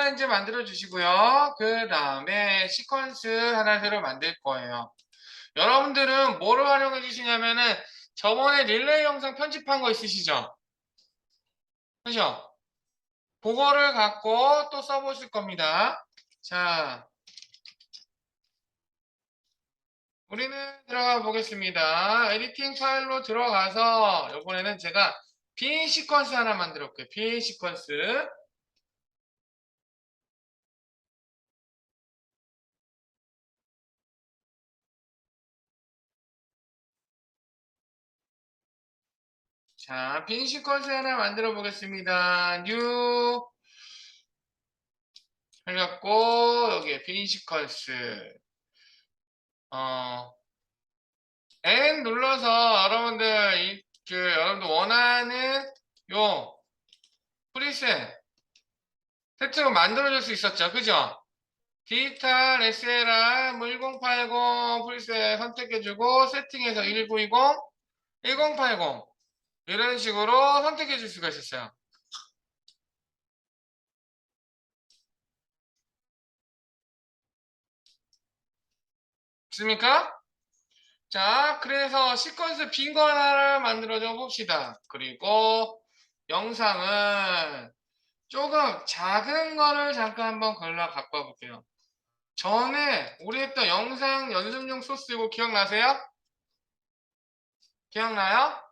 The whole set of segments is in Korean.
이제 만들어 주시고요. 그 다음에 시퀀스 하나 새로 만들 거예요. 여러분들은 뭐를 활용해 주시냐면은 저번에 릴레이 영상 편집한 거 있으시죠? 그죠? 그거를 갖고 또 써보실 겁니다. 자, 우리는 들어가 보겠습니다. 에디팅 파일로 들어가서 이번에는 제가 빈 시퀀스 하나 만들어 볼게요. 빈 시퀀스. 자, 빈 시퀀스 하나 만들어 보겠습니다. 뉴 해갖고 여기에 빈 시퀀스 N 눌러서 여러분들 여러분들 원하는 요 프리셋 세트로 만들어줄 수 있었죠, 그죠? 디지털 SLR 뭐 1080 프리셋 선택해주고 세팅해서 1920, 1080 이런 식으로 선택해줄 수가 있었어요. 있습니까? 자, 그래서 시퀀스 빈 거 하나를 만들어줘 봅시다. 그리고 영상은 조금 작은 거를 잠깐 한번 걸러 갖고 와볼게요. 전에 우리 했던 영상 연습용 소스 이거 기억나세요? 기억나요?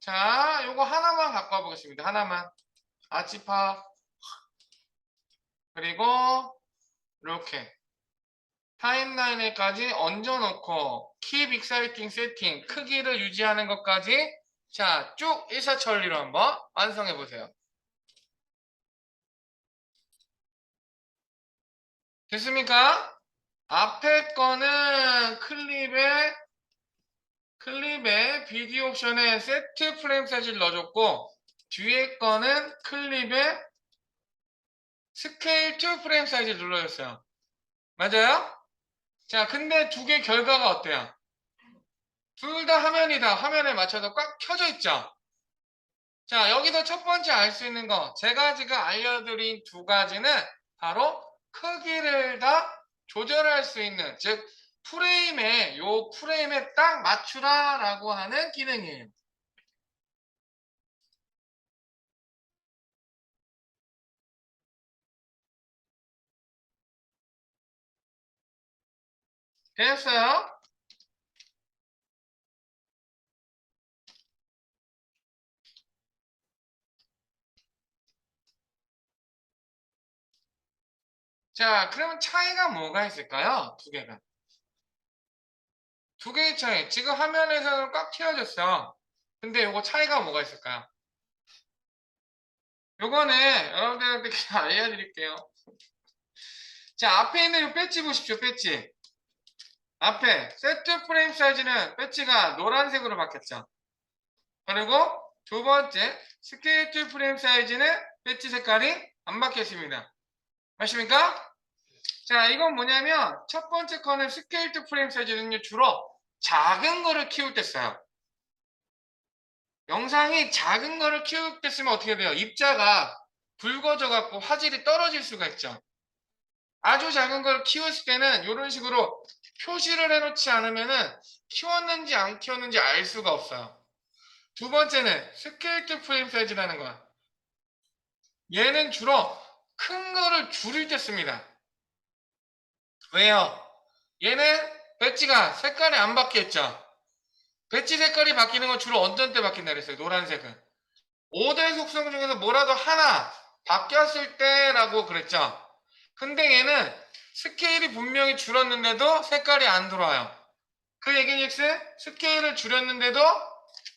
자, 요거 하나만 갖고 와보겠습니다. 하나만. 아치파. 그리고 이렇게 타임라인에까지 얹어놓고 Keep Exciting 세팅 크기를 유지하는 것까지 자, 쭉 일사천리로 한번 완성해보세요. 됐습니까? 앞에 거는 클립에 비디오 옵션에 세트 프레임 사이즈를 넣어줬고 뒤에 거는 클립에 스케일 투 프레임 사이즈를 눌러줬어요. 맞아요? 자, 근데 두 개 결과가 어때요? 둘 다 화면이다. 화면에 맞춰서 꽉 켜져 있죠? 자, 여기서 첫 번째 알 수 있는 거 제가 지금 알려드린 두 가지는 바로 크기를 다 조절할 수 있는 즉 프레임에 딱 맞추라 라고 하는 기능이에요. 됐어요? 자, 그러면 차이가 뭐가 있을까요? 두 개가. 두 개의 차이. 지금 화면에서는 꽉 튀어졌어. 근데 요거 차이가 뭐가 있을까요? 요거는 여러분들한테 그냥 알려드릴게요. 자, 앞에 있는 요 배지 보십시오. 배지. 앞에 세트 프레임 사이즈는 배지가 노란색으로 바뀌었죠. 그리고 두 번째 스케일 투 프레임 사이즈는 배지 색깔이 안 바뀌었습니다. 맞습니까? 자, 이건 뭐냐면 첫 번째 거는 스케일 투 프레임 사이즈는요 주로 작은 거를 키울 때 써요. 영상이 작은 거를 키울 때 쓰면 어떻게 돼요? 입자가 붉어져 갖고 화질이 떨어질 수가 있죠. 아주 작은 걸 키웠을 때는 이런 식으로 표시를 해놓지 않으면은 키웠는지 안 키웠는지 알 수가 없어요. 두 번째는 스케일 투 프레임 사이즈라는 거야. 얘는 주로 큰 거를 줄일 때 씁니다. 왜요? 얘는 배지가 색깔이 안 바뀌었죠. 배지 색깔이 바뀌는 건 주로 어떤 때 바뀐다 그랬어요? 노란색은. 5대 속성 중에서 뭐라도 하나 바뀌었을 때라고 그랬죠. 근데 얘는 스케일이 분명히 줄었는데도 색깔이 안 들어와요. 그 얘기는 스케일을 줄였는데도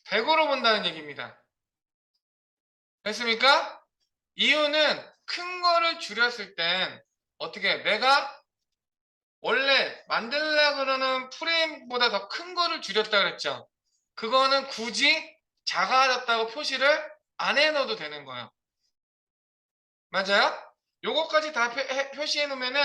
100으로 본다는 얘기입니다. 됐습니까? 이유는 큰 거를 줄였을 땐 어떻게 내가 원래 만들려고 그러는 프레임보다 더 큰 거를 줄였다 그랬죠. 그거는 굳이 작아졌다고 표시를 안 해놓어도 되는 거예요. 맞아요? 요거까지 다 표시해 놓으면은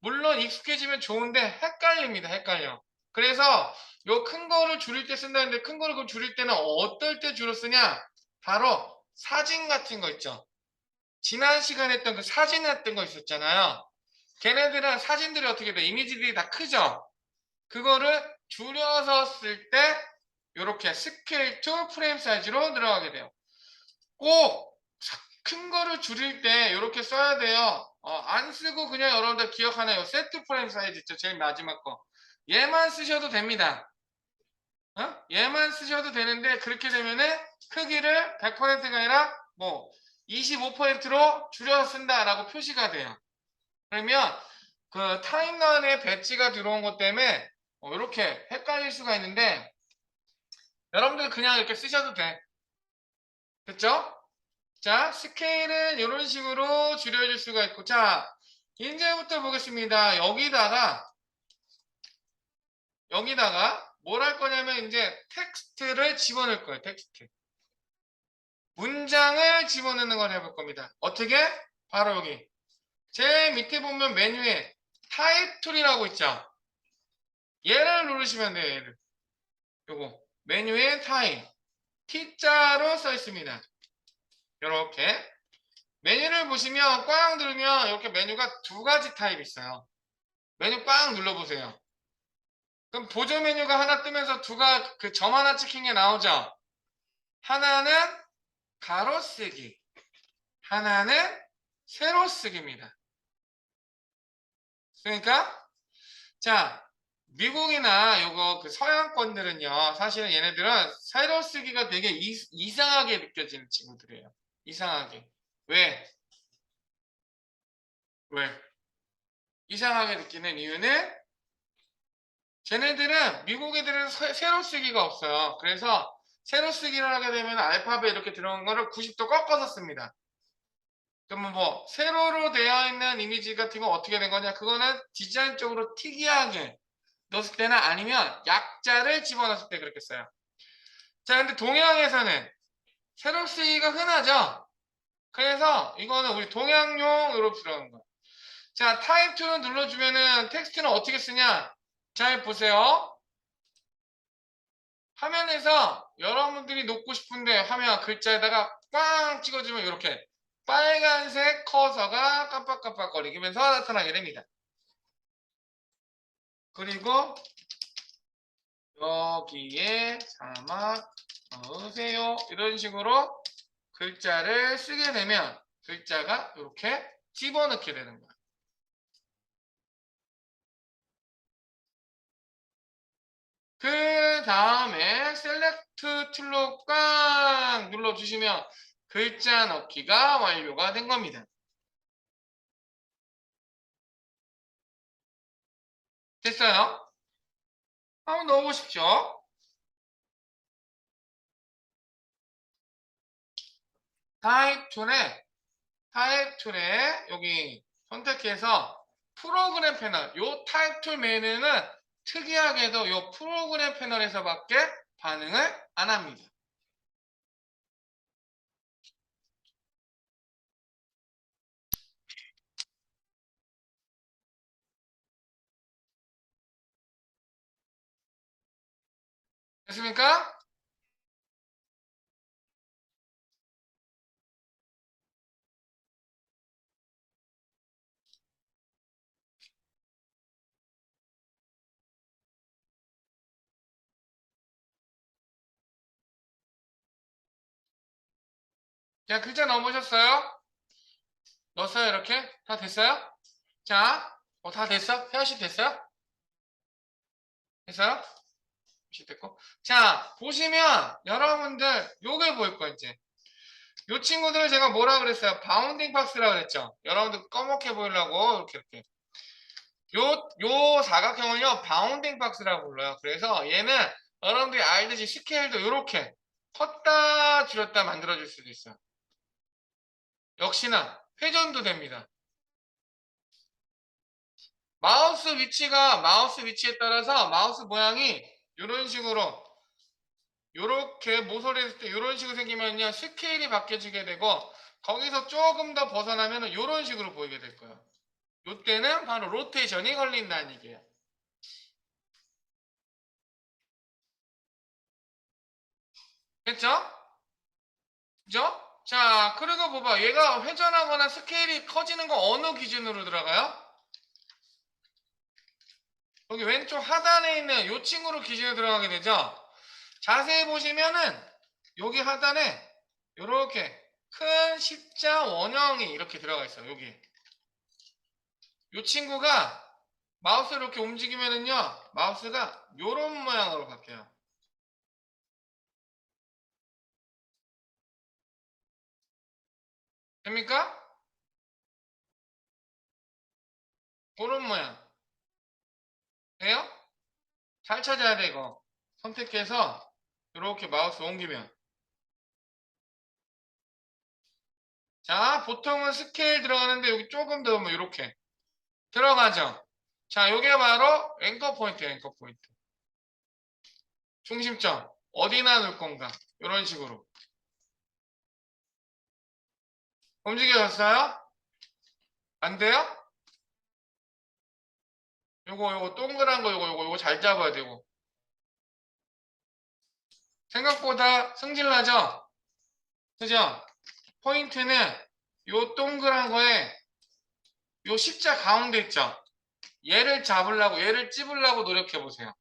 물론 익숙해지면 좋은데 헷갈립니다. 헷갈려. 그래서 요 큰 거를 줄일 때 쓴다는데 큰 거를 줄일 때는 어떨 때 주로 쓰냐? 바로 사진 같은 거 있죠. 지난 시간에 했던 그 사진 했던 거 있었잖아요. 걔네들은 사진들이 어떻게 돼? 이미지들이 다 크죠? 그거를 줄여서 쓸 때 이렇게 스케일 to 프레임 사이즈로 늘어가게 돼요. 꼭 큰 거를 줄일 때 이렇게 써야 돼요. 안 쓰고 그냥 여러분들 기억하나요? 세트 프레임 사이즈 있죠? 제일 마지막 거. 얘만 쓰셔도 됩니다. 얘만 쓰셔도 되는데 그렇게 되면은 크기를 100%가 아니라 뭐 25%로 줄여서 쓴다라고 표시가 돼요. 그러면 그 타임라인에 배지가 들어온 것 때문에 이렇게 헷갈릴 수가 있는데 여러분들 그냥 이렇게 쓰셔도 돼. 됐죠? 자, 스케일은 이런 식으로 줄여줄 수가 있고 자, 이제부터 보겠습니다. 여기다가 뭘 할 거냐면 이제 텍스트를 집어넣을 거예요. 텍스트. 문장을 집어넣는 걸 해볼 겁니다. 어떻게? 바로 여기. 제일 밑에 보면 메뉴에 타입 툴이라고 있죠. 얘를 누르시면 돼요. 얘를. 요거 메뉴에 타입 T자로 써 있습니다. 이렇게 메뉴를 보시면 꽉 누르면 이렇게 메뉴가 두 가지 타입이 있어요. 메뉴 꽉 눌러보세요. 그럼 보조 메뉴가 하나 뜨면서 그 점 하나 찍힌 게 나오죠. 하나는 가로 쓰기, 하나는 세로 쓰기입니다. 그러니까 자, 미국이나 요거 그 서양권들은요, 사실은 얘네들은 세로 쓰기가 되게 이상하게 느껴지는 친구들이에요. 이상하게. 왜? 왜? 이상하게 느끼는 이유는 쟤네들은 미국 애들은 세로 쓰기가 없어요. 그래서 세로 쓰기를 하게 되면 알파벳 이렇게 들어간 거를 90도 꺾어서 씁니다. 그러면 뭐 세로로 되어 있는 이미지 같은 거 어떻게 된 거냐? 그거는 디자인적으로 특이하게 넣었을 때나 아니면 약자를 집어넣었을 때 그렇게 써요. 자, 근데 동양에서는 세로 쓰기가 흔하죠? 그래서 이거는 우리 동양용으로 들어간 거예요. 자, 타입 2를 눌러주면은 텍스트는 어떻게 쓰냐? 잘 보세요. 화면에서 여러분들이 놓고 싶은데 화면 글자에다가 꽝 찍어주면 이렇게 빨간색 커서가 깜빡깜빡거리면서 나타나게 됩니다. 그리고 여기에 자막 넣으세요. 이런 식으로 글자를 쓰게 되면 글자가 이렇게 집어넣게 되는 거예요. 그 다음에 셀렉트 툴로 꽉 눌러주시면 글자 넣기가 완료가 된 겁니다. 됐어요? 한번 넣어보십시오. 타입 툴에 여기 선택해서 프로그램 패널 요 타입 툴 메뉴는 특이하게도 요 프로그램 패널에서밖에 반응을 안 합니다. 됐습니까? 자, 글자 넣어보셨어요? 넣었어요, 이렇게? 다 됐어요? 자, 다 됐어? 회화시 됐어요? 됐어요? 회화시 됐고. 자, 보시면 여러분들 요게 보일 거예요, 이제. 요 친구들 제가 뭐라 그랬어요? 바운딩 박스라고 그랬죠? 여러분들 꺼멓게 보이려고 이렇게. 요 사각형을요, 바운딩 박스라고 불러요. 그래서 얘는 여러분들이 알듯이 스케일도 이렇게 컸다 줄였다 만들어줄 수도 있어요. 역시나 회전도 됩니다. 마우스 위치에 따라서 마우스 모양이 이런 식으로 이렇게 모서리에 있을 때 이런 식으로 생기면요 스케일이 바뀌어지게 되고 거기서 조금 더 벗어나면 이런 식으로 보이게 될 거예요. 이때는 바로 로테이션이 걸린다는 얘기예요. 됐죠? 그죠? 자, 그리고 봐봐. 얘가 회전하거나 스케일이 커지는 거 어느 기준으로 들어가요? 여기 왼쪽 하단에 있는 이 친구로 기준으로 들어가게 되죠. 자세히 보시면은 여기 하단에 이렇게 큰 십자 원형이 이렇게 들어가 있어요. 여기 이 친구가 마우스를 이렇게 움직이면은요, 마우스가 이런 모양으로 바뀌어요. 됩니까? 그런 모양. 돼요? 잘 찾아야 돼, 이거. 선택해서 이렇게 마우스 옮기면. 자, 보통은 스케일 들어가는데 여기 조금 더 오면 이렇게 들어가죠. 자, 요게 바로 앵커 포인트예요, 앵커 포인트. 중심점. 어디나 놓을 건가. 이런 식으로. 움직여졌어요? 안 돼요? 요거 동그란 거 요거 잘 잡아야 되고. 생각보다 승질나죠? 그죠? 포인트는 요 동그란 거에 요 십자 가운데 있죠? 얘를 잡으려고, 얘를 찝으려고 노력해 보세요.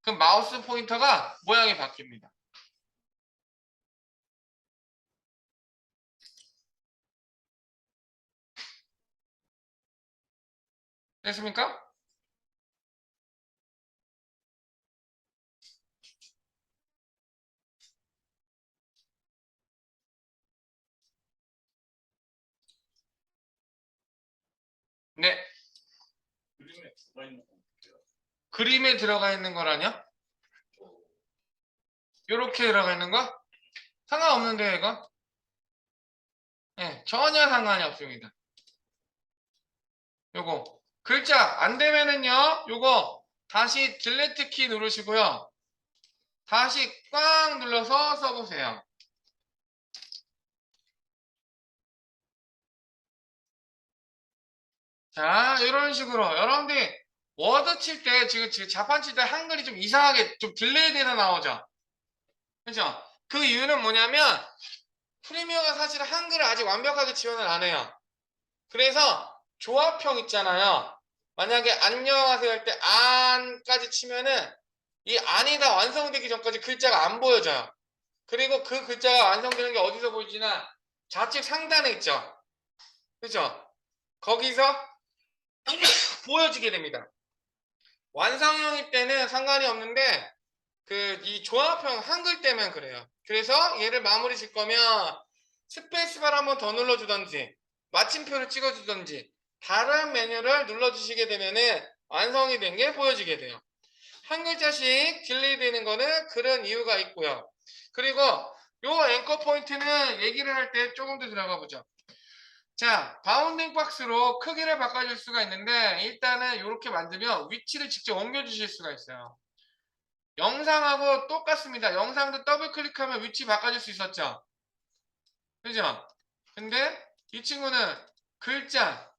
그럼 마우스 포인터가 모양이 바뀝니다. 됐습니까? 네. 그림에 들어가 있는 거라뇨? 요렇게 들어가 있는 거? 상관없는데요, 이거? 네, 전혀 상관이 없습니다. 요거. 글자 안 되면은요, 요거 다시 딜리트 키 누르시고요. 다시 꽉 눌러서 써보세요. 자, 이런 식으로. 여러분들이 워드 칠 때, 지금 자판 칠 때 한글이 좀 이상하게 좀 딜레이 돼서 나오죠? 그죠? 그 이유는 뭐냐면, 프리미어가 사실 한글을 아직 완벽하게 지원을 안 해요. 그래서 조합형 있잖아요. 만약에 안녕하세요 할 때 안까지 치면은 이 안이 다 완성되기 전까지 글자가 안 보여져요. 그리고 그 글자가 완성되는 게 어디서 보이지나 좌측 상단에 있죠. 그죠? 거기서 보여지게 됩니다. 완성형일 때는 상관이 없는데 그 이 조합형 한글 때문에 그래요. 그래서 얘를 마무리 질 거면 스페이스바를 한번 더 눌러주던지 마침표를 찍어주던지 다른 메뉴를 눌러주시게 되면은 완성이 된 게 보여지게 돼요. 한 글자씩 딜레이 되는 거는 그런 이유가 있고요. 그리고 요 앵커 포인트는 얘기를 할 때 조금 더 들어가 보죠. 자, 바운딩 박스로 크기를 바꿔줄 수가 있는데 일단은 이렇게 만들면 위치를 직접 옮겨주실 수가 있어요. 영상하고 똑같습니다. 영상도 더블 클릭하면 위치 바꿔줄 수 있었죠. 그죠? 근데 이 친구는 글자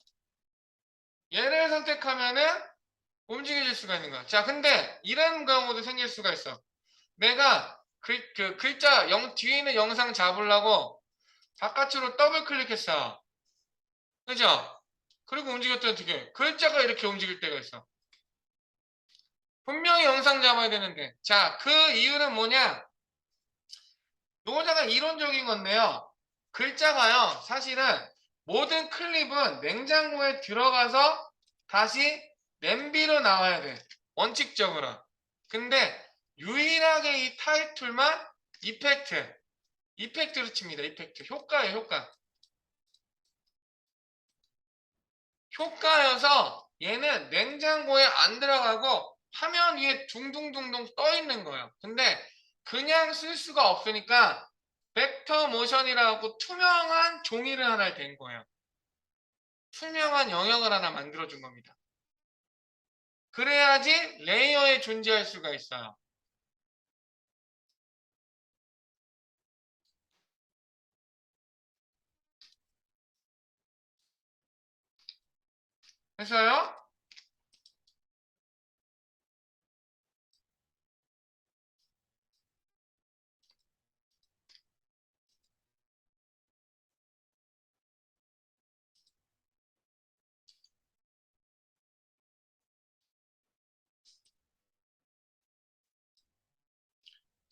얘를 선택하면은 움직여질 수가 있는 거야. 자, 근데 이런 경우도 생길 수가 있어. 내가 그 글자 뒤에 있는 영상 잡으려고 바깥으로 더블 클릭했어. 그죠? 그리고 움직였더니 어떻게 글자가 이렇게 움직일 때가 있어. 분명히 영상 잡아야 되는데. 자, 그 이유는 뭐냐? 요거 잠깐 이론적인 건데요. 글자가요, 사실은 모든 클립은 냉장고에 들어가서 다시 냄비로 나와야 돼. 원칙적으로. 근데 유일하게 이 타이틀만 이펙트로 칩니다. 이펙트. 효과예요, 효과. 효과여서 얘는 냉장고에 안 들어가고 화면 위에 둥둥둥둥 떠 있는 거예요. 근데 그냥 쓸 수가 없으니까 벡터 모션이라고 투명한 종이를 하나 된 거예요. 투명한 영역을 하나 만들어준 겁니다. 그래야지 레이어에 존재할 수가 있어요. 해서요.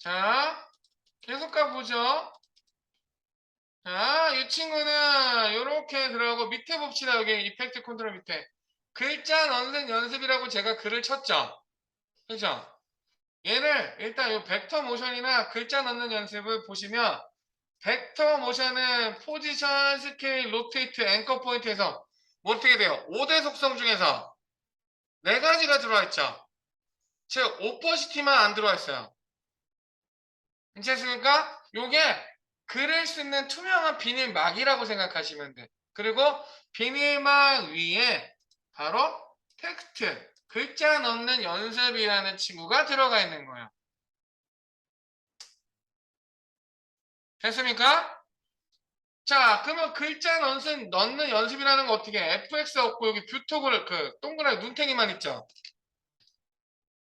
자, 계속 가보죠. 자, 이 친구는 이렇게 들어가고 밑에 봅시다. 여기 이펙트 컨트롤 밑에. 글자 넣는 연습이라고 제가 글을 쳤죠. 그죠? 얘를 일단 이 벡터 모션이나 글자 넣는 연습을 보시면 벡터 모션은 포지션, 스케일, 로테이트, 앵커 포인트에서 뭐 어떻게 돼요? 5대 속성 중에서 4가지가 들어와 있죠. 즉 오퍼시티만 안 들어와 있어요. 괜찮습니까? 요게 글을 쓰는 투명한 비닐막이라고 생각하시면 돼. 그리고 비닐막 위에 바로 텍스트, 글자 넣는 연습이라는 친구가 들어가 있는 거예요. 됐습니까? 자, 그러면 글자 넣는 연습이라는 거 어떻게 해? fx 없고 여기 뷰토글 그 동그라미 눈탱이만 있죠?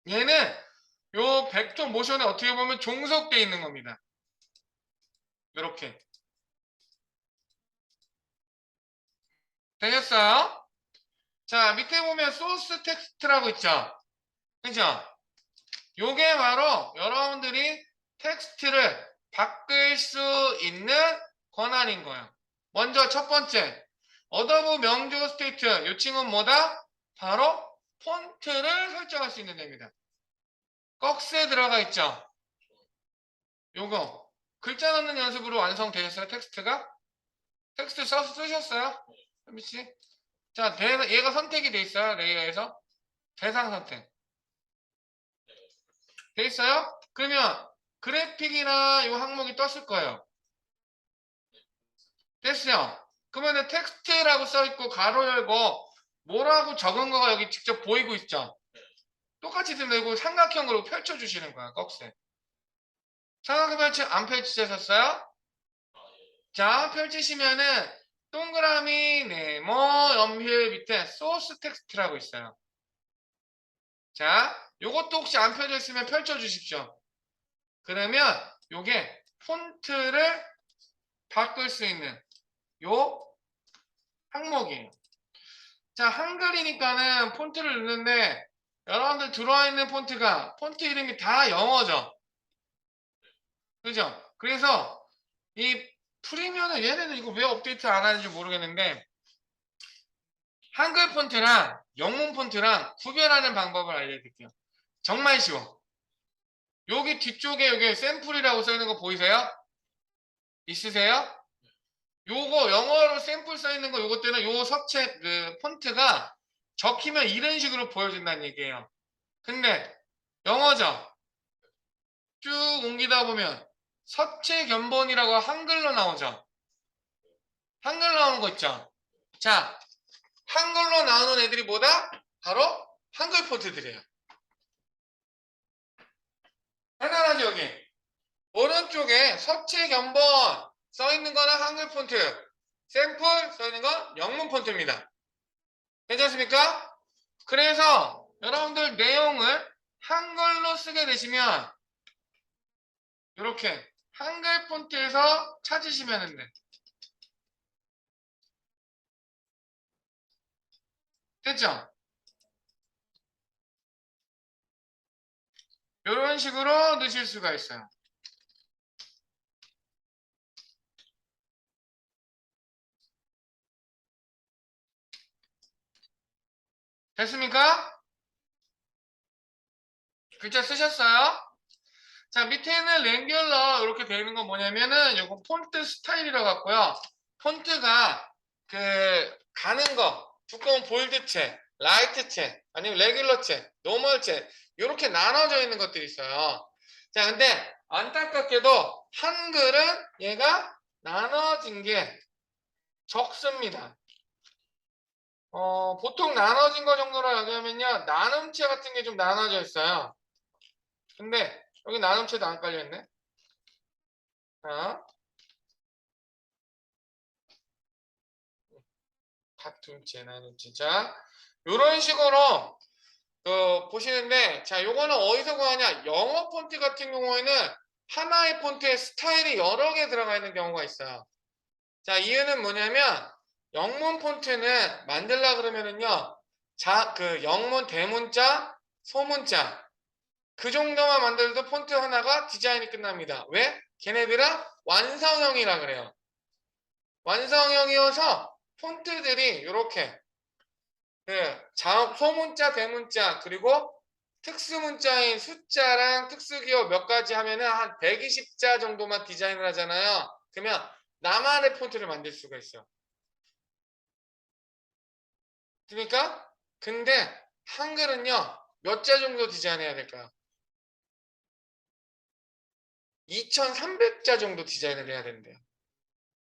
얘는 요 벡터 모션에 어떻게 보면 종속되어 있는 겁니다. 이렇게. 되셨어요? 자, 밑에 보면 소스 텍스트라고 있죠? 그죠? 요게 바로 여러분들이 텍스트를 바꿀 수 있는 권한인 거예요. 먼저 첫 번째, 어도브 명조 스테이트. 요 친구는 뭐다? 바로 폰트를 설정할 수 있는 데입니다. 꺽스에 들어가 있죠? 요거. 글자 넣는 연습으로 완성되셨어요? 텍스트가? 텍스트 쓰셨어요? 혜미씨? 자, 얘가 선택이 돼 있어요. 레이어에서. 대상 선택. 돼 있어요? 그러면 그래픽이나 이 항목이 떴을 거예요. 됐어요. 그러면 텍스트라고 써있고 가로 열고 뭐라고 적은 거가 여기 직접 보이고 있죠. 똑같이 들고 삼각형으로 펼쳐주시는 거야. 꺽쇠. 삼각형 펼치 안 펼치셨어요? 자, 펼치시면은 동그라미 네모 연필 밑에 소스 텍스트라고 있어요. 자, 요것도 혹시 안 펴져 있으면 펼쳐 주십시오. 그러면 요게 폰트를 바꿀 수 있는 요 항목이에요. 자, 한글이니까는 폰트를 넣는데 여러분들 들어와 있는 폰트가 폰트 이름이 다 영어죠. 그죠? 그래서 이 프리미어는 얘네는 이거 왜 업데이트 안 하는지 모르겠는데 한글 폰트랑 영문 폰트랑 구별하는 방법을 알려드릴게요. 정말 쉬워. 여기 뒤쪽에 여기 샘플이라고 써 있는 거 보이세요? 있으세요? 요거 영어로 샘플 써 있는 거 요거 때는 요 서체 그 폰트가 적히면 이런 식으로 보여준다는 얘기예요. 근데 영어죠. 쭉 옮기다 보면 서체 견본이라고 한글로 나오죠. 한글 나오는 거 있죠. 자, 한글로 나오는 애들이 뭐다? 바로 한글 폰트들이에요. 하나하나 여기 오른쪽에 서체 견본 써 있는 거는 한글 폰트, 샘플 써 있는 건 영문 폰트입니다. 괜찮습니까? 그래서 여러분들 내용을 한글로 쓰게 되시면 이렇게 한글 폰트에서 찾으시면 돼. 됐죠? 이런 식으로 넣으실 수가 있어요. 됐습니까? 글자 쓰셨어요? 자, 밑에는 랭귤러 이렇게 되어 있는 건 뭐냐면은 이거 폰트 스타일이라고 갖고요. 폰트가 그 가는 거 두꺼운 볼드체, 라이트체, 아니면 레귤러체, 노멀체 이렇게 나눠져 있는 것들이 있어요. 자, 근데 안타깝게도 한글은 얘가 나눠진 게 적습니다. 보통 나눠진 거 정도로 얘기하면요. 나눔체 같은 게 좀 나눠져 있어요. 근데 여기 나눔체도 안 깔려있네. 자, 다툼체, 나눔체. 자, 이런 식으로 보시는데, 자, 요거는 어디서 구하냐? 영어 폰트 같은 경우에는 하나의 폰트에 스타일이 여러 개 들어가 있는 경우가 있어요. 자, 이유는 뭐냐면 영문 폰트는 만들려 그러면은요. 자, 그 영문 대문자, 소문자 그 정도만 만들어도 폰트 하나가 디자인이 끝납니다. 왜? 걔네들은 완성형이라 그래요. 완성형이어서 폰트들이 이렇게 소문자, 대문자, 그리고 특수문자인 숫자랑 특수기호 몇 가지 하면은 한 120자 정도만 디자인을 하잖아요. 그러면 나만의 폰트를 만들 수가 있어. 그러니까 근데 한글은요 몇 자 정도 디자인해야 될까요? 2300자 정도 디자인을 해야 된대요.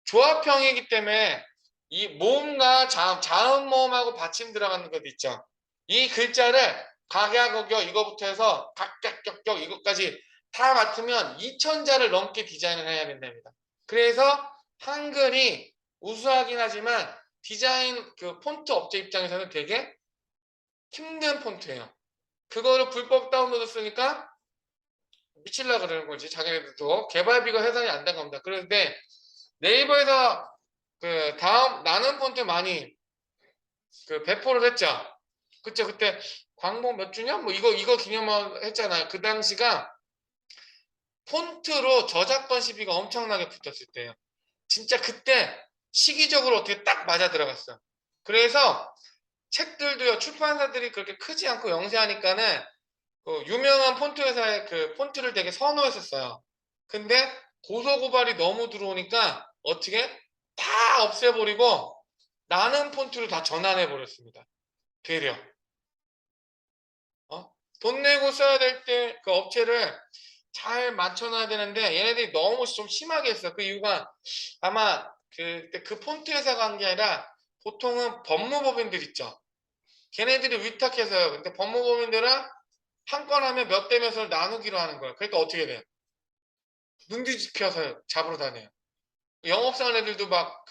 조합형이기 때문에 이 모음과 자음 모음하고 받침 들어가는 것 있죠. 이 글자를 각야각여 이거부터 해서 각각격격 이것까지 다 맡으면 2000자를 넘게 디자인을 해야 된답니다. 그래서 한글이 우수하긴 하지만 디자인 그 폰트 업체 입장에서는 되게 힘든 폰트예요. 그거를 불법 다운로드 쓰니까 미칠라 그러는 거지. 자기네들도 개발비가 해당이 안 된 겁니다. 그런데 네이버에서 그 다음 나는 폰트 많이 그 배포를 했죠. 그쵸? 그때 광복 몇 주년? 뭐 이거 기념을 했잖아요. 그 당시가 폰트로 저작권 시비가 엄청나게 붙었을 때예요. 진짜 그때 시기적으로 어떻게 딱 맞아 들어갔어. 그래서 책들도요, 출판사들이 그렇게 크지 않고 영세하니까는 그 유명한 폰트 회사의 그 폰트를 되게 선호했었어요. 근데 고소고발이 너무 들어오니까 어떻게 다 없애버리고 나는 폰트로 다 전환해 버렸습니다. 되려. 돈 내고 써야 될 때 그 업체를 잘 맞춰놔야 되는데 얘네들이 너무 좀 심하게 했어. 그 이유가 아마 그 폰트 회사가 한 게 아니라 보통은 법무법인들 있죠. 걔네들이 위탁해서요. 근데 법무법인들은 한 건 하면 몇 대 몇을 나누기로 하는 거예요. 그러니까 어떻게 돼요? 눈 뒤집혀서 잡으러 다녀요. 영업사원 애들도 막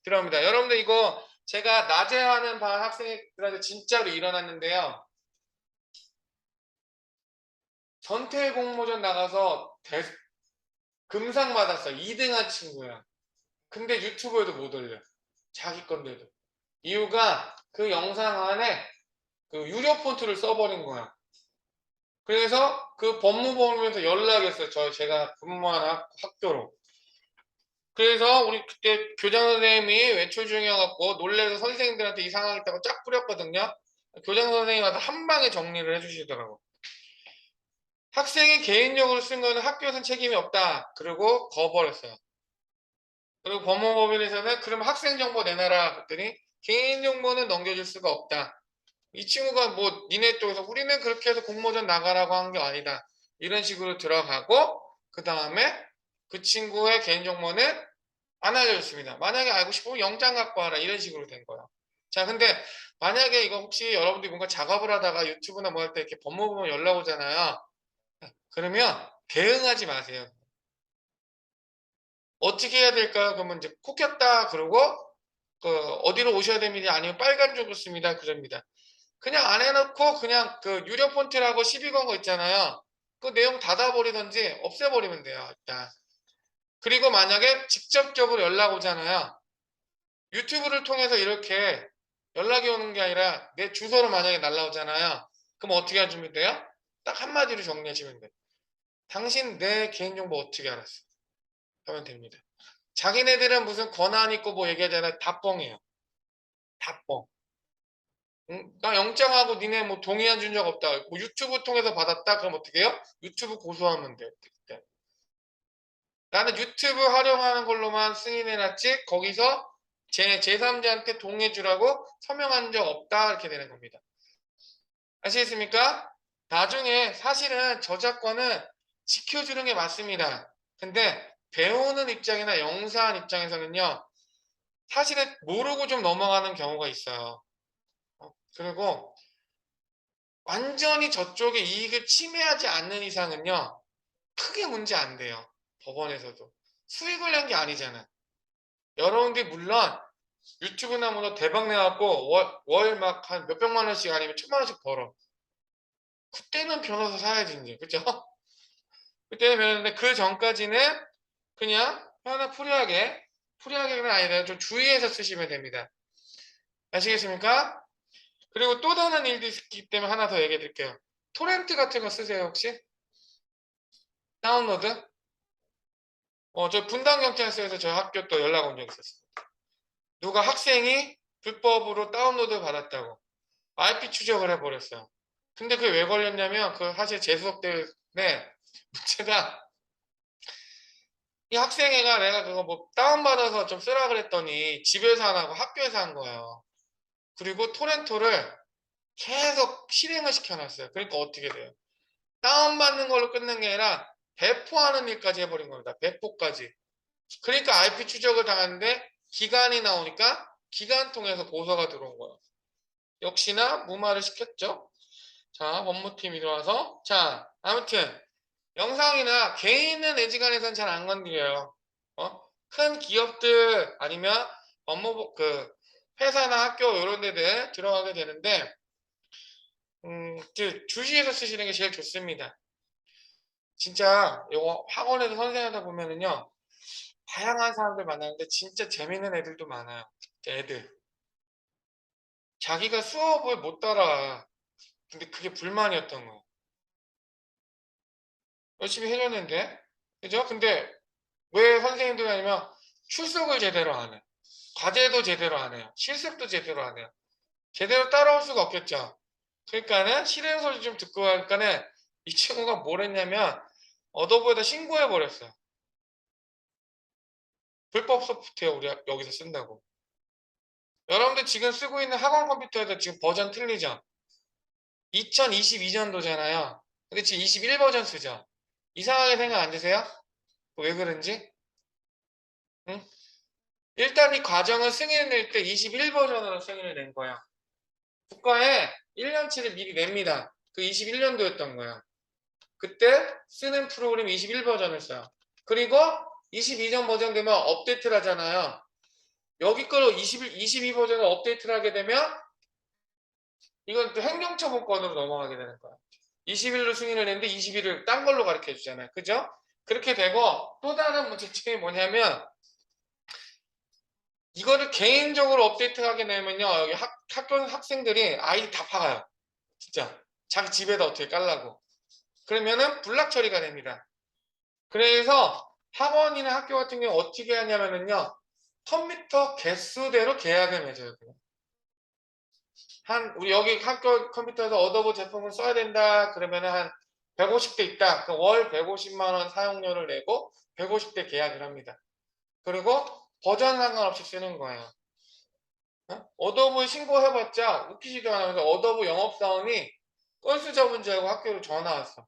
들어갑니다. 여러분들 이거 제가 낮에 하는 반 학생들한테 진짜로 일어났는데요. 전태 공모전 나가서 금상 받았어. 2등한 친구야. 근데 유튜브에도 못 올려. 자기 건데도. 이유가 그 영상 안에 그 유료 폰트를 써버린 거야. 그래서 그 법무법인에서 연락이 했어요. 제가 근무하는 학교로. 그래서 우리 그때 교장 선생님이 외출 중이어갖고 놀래서 선생님들한테 이 상황이 있다고 쫙 뿌렸거든요. 교장 선생님이 와서 한 방에 정리를 해주시더라고. 학생이 개인적으로 쓴 거는 학교에서는 책임이 없다. 그리고 거버렸어요. 그리고 법무법인에서는 그럼 학생 정보 내놔라. 그랬더니 개인 정보는 넘겨줄 수가 없다. 이 친구가 뭐 니네 쪽에서 우리는 그렇게 해서 공모전 나가라고 한 게 아니다. 이런 식으로 들어가고 그 다음에 그 친구의 개인정보는 안 알려줬습니다. 만약에 알고 싶으면 영장 갖고 와라. 이런 식으로 된 거예요. 자, 근데 만약에 이거 혹시 여러분들이 뭔가 작업을 하다가 유튜브나 뭐 할 때 이렇게 법무부면 연락 오잖아요. 그러면 대응하지 마세요. 어떻게 해야 될까요? 그러면 이제 코 꼈다 그러고 어디로 오셔야 됩니다. 아니면 빨간 줄을 씁니다. 그럽니다. 그냥 안 해놓고 그냥 그 유료 폰트라고 시비 건 거 있잖아요. 그 내용 닫아버리든지 없애버리면 돼요. 일단. 그리고 만약에 직접적으로 연락 오잖아요. 유튜브를 통해서 이렇게 연락이 오는 게 아니라 내 주소로 만약에 날라오잖아요. 그럼 어떻게 해주면 돼요? 딱 한마디로 정리하시면 돼요. 당신 내 개인정보 어떻게 알았어? 하면 됩니다. 자기네들은 무슨 권한 있고 뭐 얘기하잖아요. 다 뻥이에요. 다 뻥. 응? 나 영장하고 니네 뭐 동의한 준 적 없다. 뭐 유튜브 통해서 받았다? 그럼 어떻게 해요? 유튜브 고소하면 돼요. 그때. 나는 유튜브 활용하는 걸로만 승인해놨지 거기서 제3자한테 동의해주라고 서명한 적 없다. 이렇게 되는 겁니다. 아시겠습니까? 나중에 사실은 저작권은 지켜주는 게 맞습니다. 근데 배우는 입장이나 영사한 입장에서는요. 사실은 모르고 좀 넘어가는 경우가 있어요. 그리고 완전히 저쪽의 이익을 침해하지 않는 이상은요. 크게 문제 안 돼요. 법원에서도. 수익을 낸 게 아니잖아. 여러분들이 물론 유튜브나 뭐 대박 내갖고 월 막 한 몇백만 원씩 아니면 천만 원씩 벌어. 그때는 변호사 사야지 이제. 그죠? 그때는 변호사인데 그 전까지는 그냥 하나 풀이하게는 아니라 좀 주의해서 쓰시면 됩니다. 아시겠습니까? 그리고 또 다른 일도 있기 때문에 하나 더 얘기해 드릴게요. 토렌트 같은 거 쓰세요, 혹시? 다운로드? 저 분당경찰서에서 저희 학교 또 연락 온 적 있었어요. 누가 학생이 불법으로 다운로드 받았다고 IP 추적을 해버렸어요. 근데 그게 왜 걸렸냐면 그 사실 제 수업 때문에 문제가 이 학생애가 내가 그거 뭐 다운받아서 좀 쓰라 그랬더니 집에서 안 하고 학교에서 한 거예요. 그리고 토렌토를 계속 실행을 시켜놨어요. 그러니까 어떻게 돼요? 다운받는 걸로 끝난 게 아니라 배포하는 일까지 해버린 겁니다. 배포까지. 그러니까 IP 추적을 당하는데 기간이 나오니까 기간 통해서 고소가 들어온 거예요. 역시나 무마를 시켰죠. 자, 법무팀이 들어와서 자, 아무튼 영상이나 개인은 애지간해서는 잘 안 건드려요. 큰 기업들 아니면 업무 그 회사나 학교 이런 데들 들어가게 되는데 주시해서 쓰시는 게 제일 좋습니다. 진짜 이거 학원에서 선생하다 보면은요 다양한 사람들 만나는데 진짜 재밌는 애들도 많아요. 애들 자기가 수업을 못 따라와. 근데 그게 불만이었던 거예요. 열심히 해줬는데 그죠? 근데 왜 선생님들이 아니면 출석을 제대로 안 해. 과제도 제대로 안 해요. 실습도 제대로 안 해요. 제대로 따라올 수가 없겠죠. 그러니까는 실행 소리 좀 듣고 하니까는 이 친구가 뭘 했냐면 어도보에다 신고해 버렸어요. 불법 소프트웨어 우리 여기서 쓴다고. 여러분들 지금 쓰고 있는 학원 컴퓨터에도 지금 버전 틀리죠? 2022년도잖아요. 근데 지금 21버전 쓰죠? 이상하게 생각 안 드세요? 왜 그런지? 응? 일단 이 과정을 승인을 낼 때 21버전으로 승인을 낸 거야. 국가에 1년치를 미리 냅니다. 그 21년도였던 거야. 그때 쓰는 프로그램 21버전을 써요. 그리고 22전 버전 되면 업데이트를 하잖아요. 여기 걸로 22버전을 업데이트를 하게 되면 이건 또 행정처분권으로 넘어가게 되는 거야. 20일로 승인을 했는데 21을 딴 걸로 가르쳐 주잖아요. 그죠? 그렇게 되고 또 다른 문제점이 뭐냐면 이거를 개인적으로 업데이트하게 되면요. 여기 학교 학생들이 아이디 다 파가요. 진짜. 자기 집에다 어떻게 깔라고. 그러면은 불락 처리가 됩니다. 그래서 학원이나 학교 같은 경우 어떻게 하냐면요. 컴퓨터 개수대로 계약을 맺어요. 우리 여기 학교 컴퓨터에서 어도브 제품을 써야 된다. 그러면은 한 150대 있다. 그럼 월 150만 원 사용료를 내고 150대 계약을 합니다. 그리고 버전 상관없이 쓰는 거예요. 어도브 신고해봤자 웃기지도 않으면서 어도브 영업사원이 건수 접은 줄 알고 학교로 전화 왔어.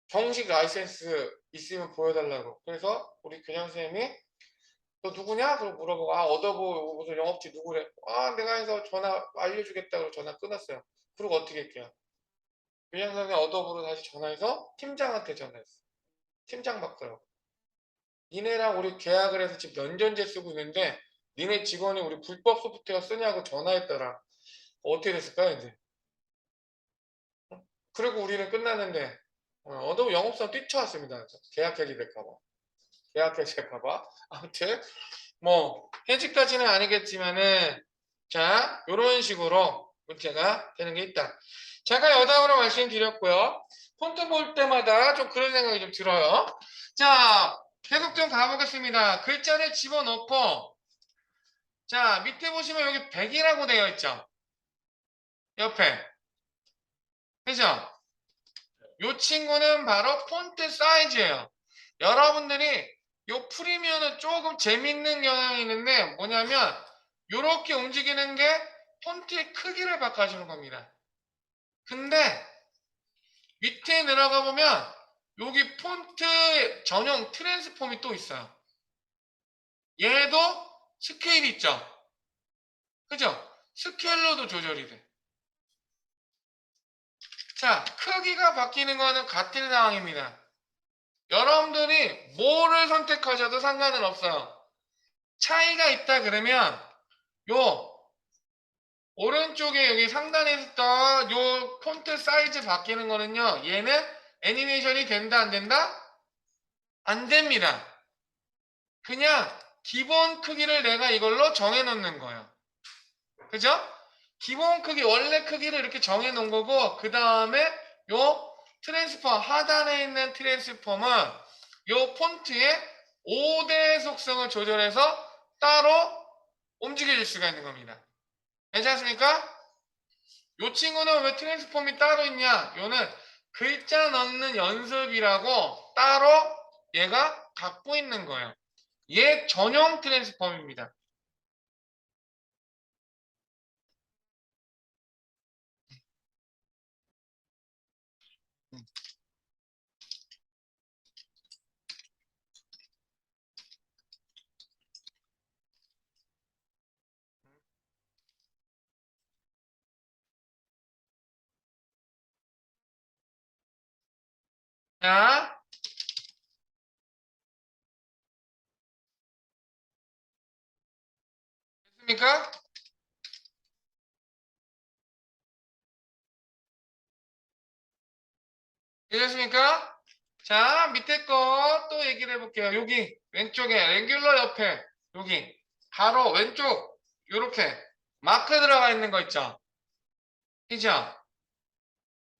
정식 라이센스 있으면 보여달라고. 그래서 우리 교장 선생님이 너 누구냐? 그러고 물어보고 어도브 무슨 영업지 누구래? 내가 해서 전화 알려주겠다. 그러고 전화 끊었어요. 그리고 어떻게 할게요? 교장 선생님 어도브로 다시 전화해서 팀장한테 전화했어. 팀장 바꾸라고. 니네랑 우리 계약을 해서 지금 연전제 쓰고 있는데 니네 직원이 우리 불법 소프트웨어 쓰냐고 전화했더라. 어떻게 됐을까요, 이제? 그리고 우리는 끝났는데 어도브 영업사원 뛰쳐왔습니다. 계약 해지될까봐. 계약 해지될까봐. 아무튼 뭐 해지까지는 아니겠지만은 자 요런 식으로 문제가 되는 게 있다. 제가 여담으로 말씀드렸고요. 폰트 볼 때마다 좀 그런 생각이 좀 들어요. 자 계속 좀 가보겠습니다. 글자를 집어넣고 자 밑에 보시면 여기 100이라고 되어 있죠. 옆에 그죠? 요 친구는 바로 폰트 사이즈예요. 여러분들이 요 프리미어는 조금 재밌는 경향이 있는데 뭐냐면 요렇게 움직이는 게 폰트의 크기를 바꿔주는 겁니다. 근데 밑에 내려가 보면 여기 폰트 전용 트랜스폼이 또 있어요. 얘도 스케일 있죠? 그죠? 스케일러도 조절이 돼. 자, 크기가 바뀌는 거는 같은 상황입니다. 여러분들이 뭐를 선택하셔도 상관은 없어요. 차이가 있다 그러면 요 오른쪽에 여기 상단에 있던 요 폰트 사이즈 바뀌는 거는요. 얘는 애니메이션이 된다 안 된다? 안 됩니다. 그냥 기본 크기를 내가 이걸로 정해 놓는 거예요. 그죠? 기본 크기 원래 크기를 이렇게 정해 놓은 거고 그 다음에 요 트랜스폼 하단에 있는 트랜스폼은 요 폰트의 5대 속성을 조절해서 따로 움직여줄 수가 있는 겁니다. 괜찮습니까? 요 친구는 왜 트랜스폼이 따로 있냐? 요는 글자 넣는 연습이라고 따로 얘가 갖고 있는 거예요. 얘 전용 트랜스폼입니다. 자, 됐습니까? 되셨습니까? 자, 밑에 거 또 얘기를 해볼게요. 여기 왼쪽에 랭귤러 옆에 여기 바로 왼쪽 요렇게 마크 들어가 있는 거 있죠? 그죠?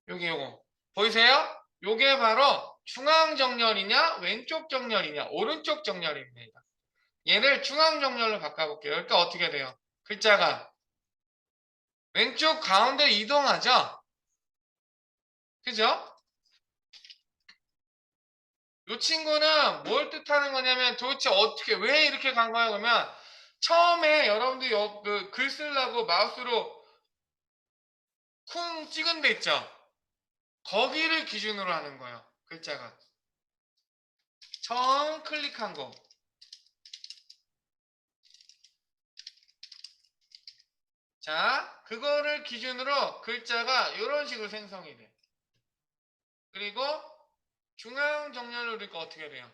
여기 요거 보이세요? 요게 바로 중앙 정렬이냐 왼쪽 정렬이냐 오른쪽 정렬입니다. 얘를 중앙 정렬로 바꿔볼게요. 그러니까 어떻게 돼요? 글자가 왼쪽 가운데 이동하죠? 그죠? 이 친구는 뭘 뜻하는 거냐면 도대체 어떻게 왜 이렇게 간 거야? 그러면 처음에 여러분들이 글 쓰려고 마우스로 쿵 찍은 데 있죠? 거기를 기준으로 하는 거예요. 글자가 처음 클릭한 거. 자, 그거를 기준으로 글자가 이런 식으로 생성이 돼. 그리고 중앙 정렬로 그러니까 어떻게 돼요?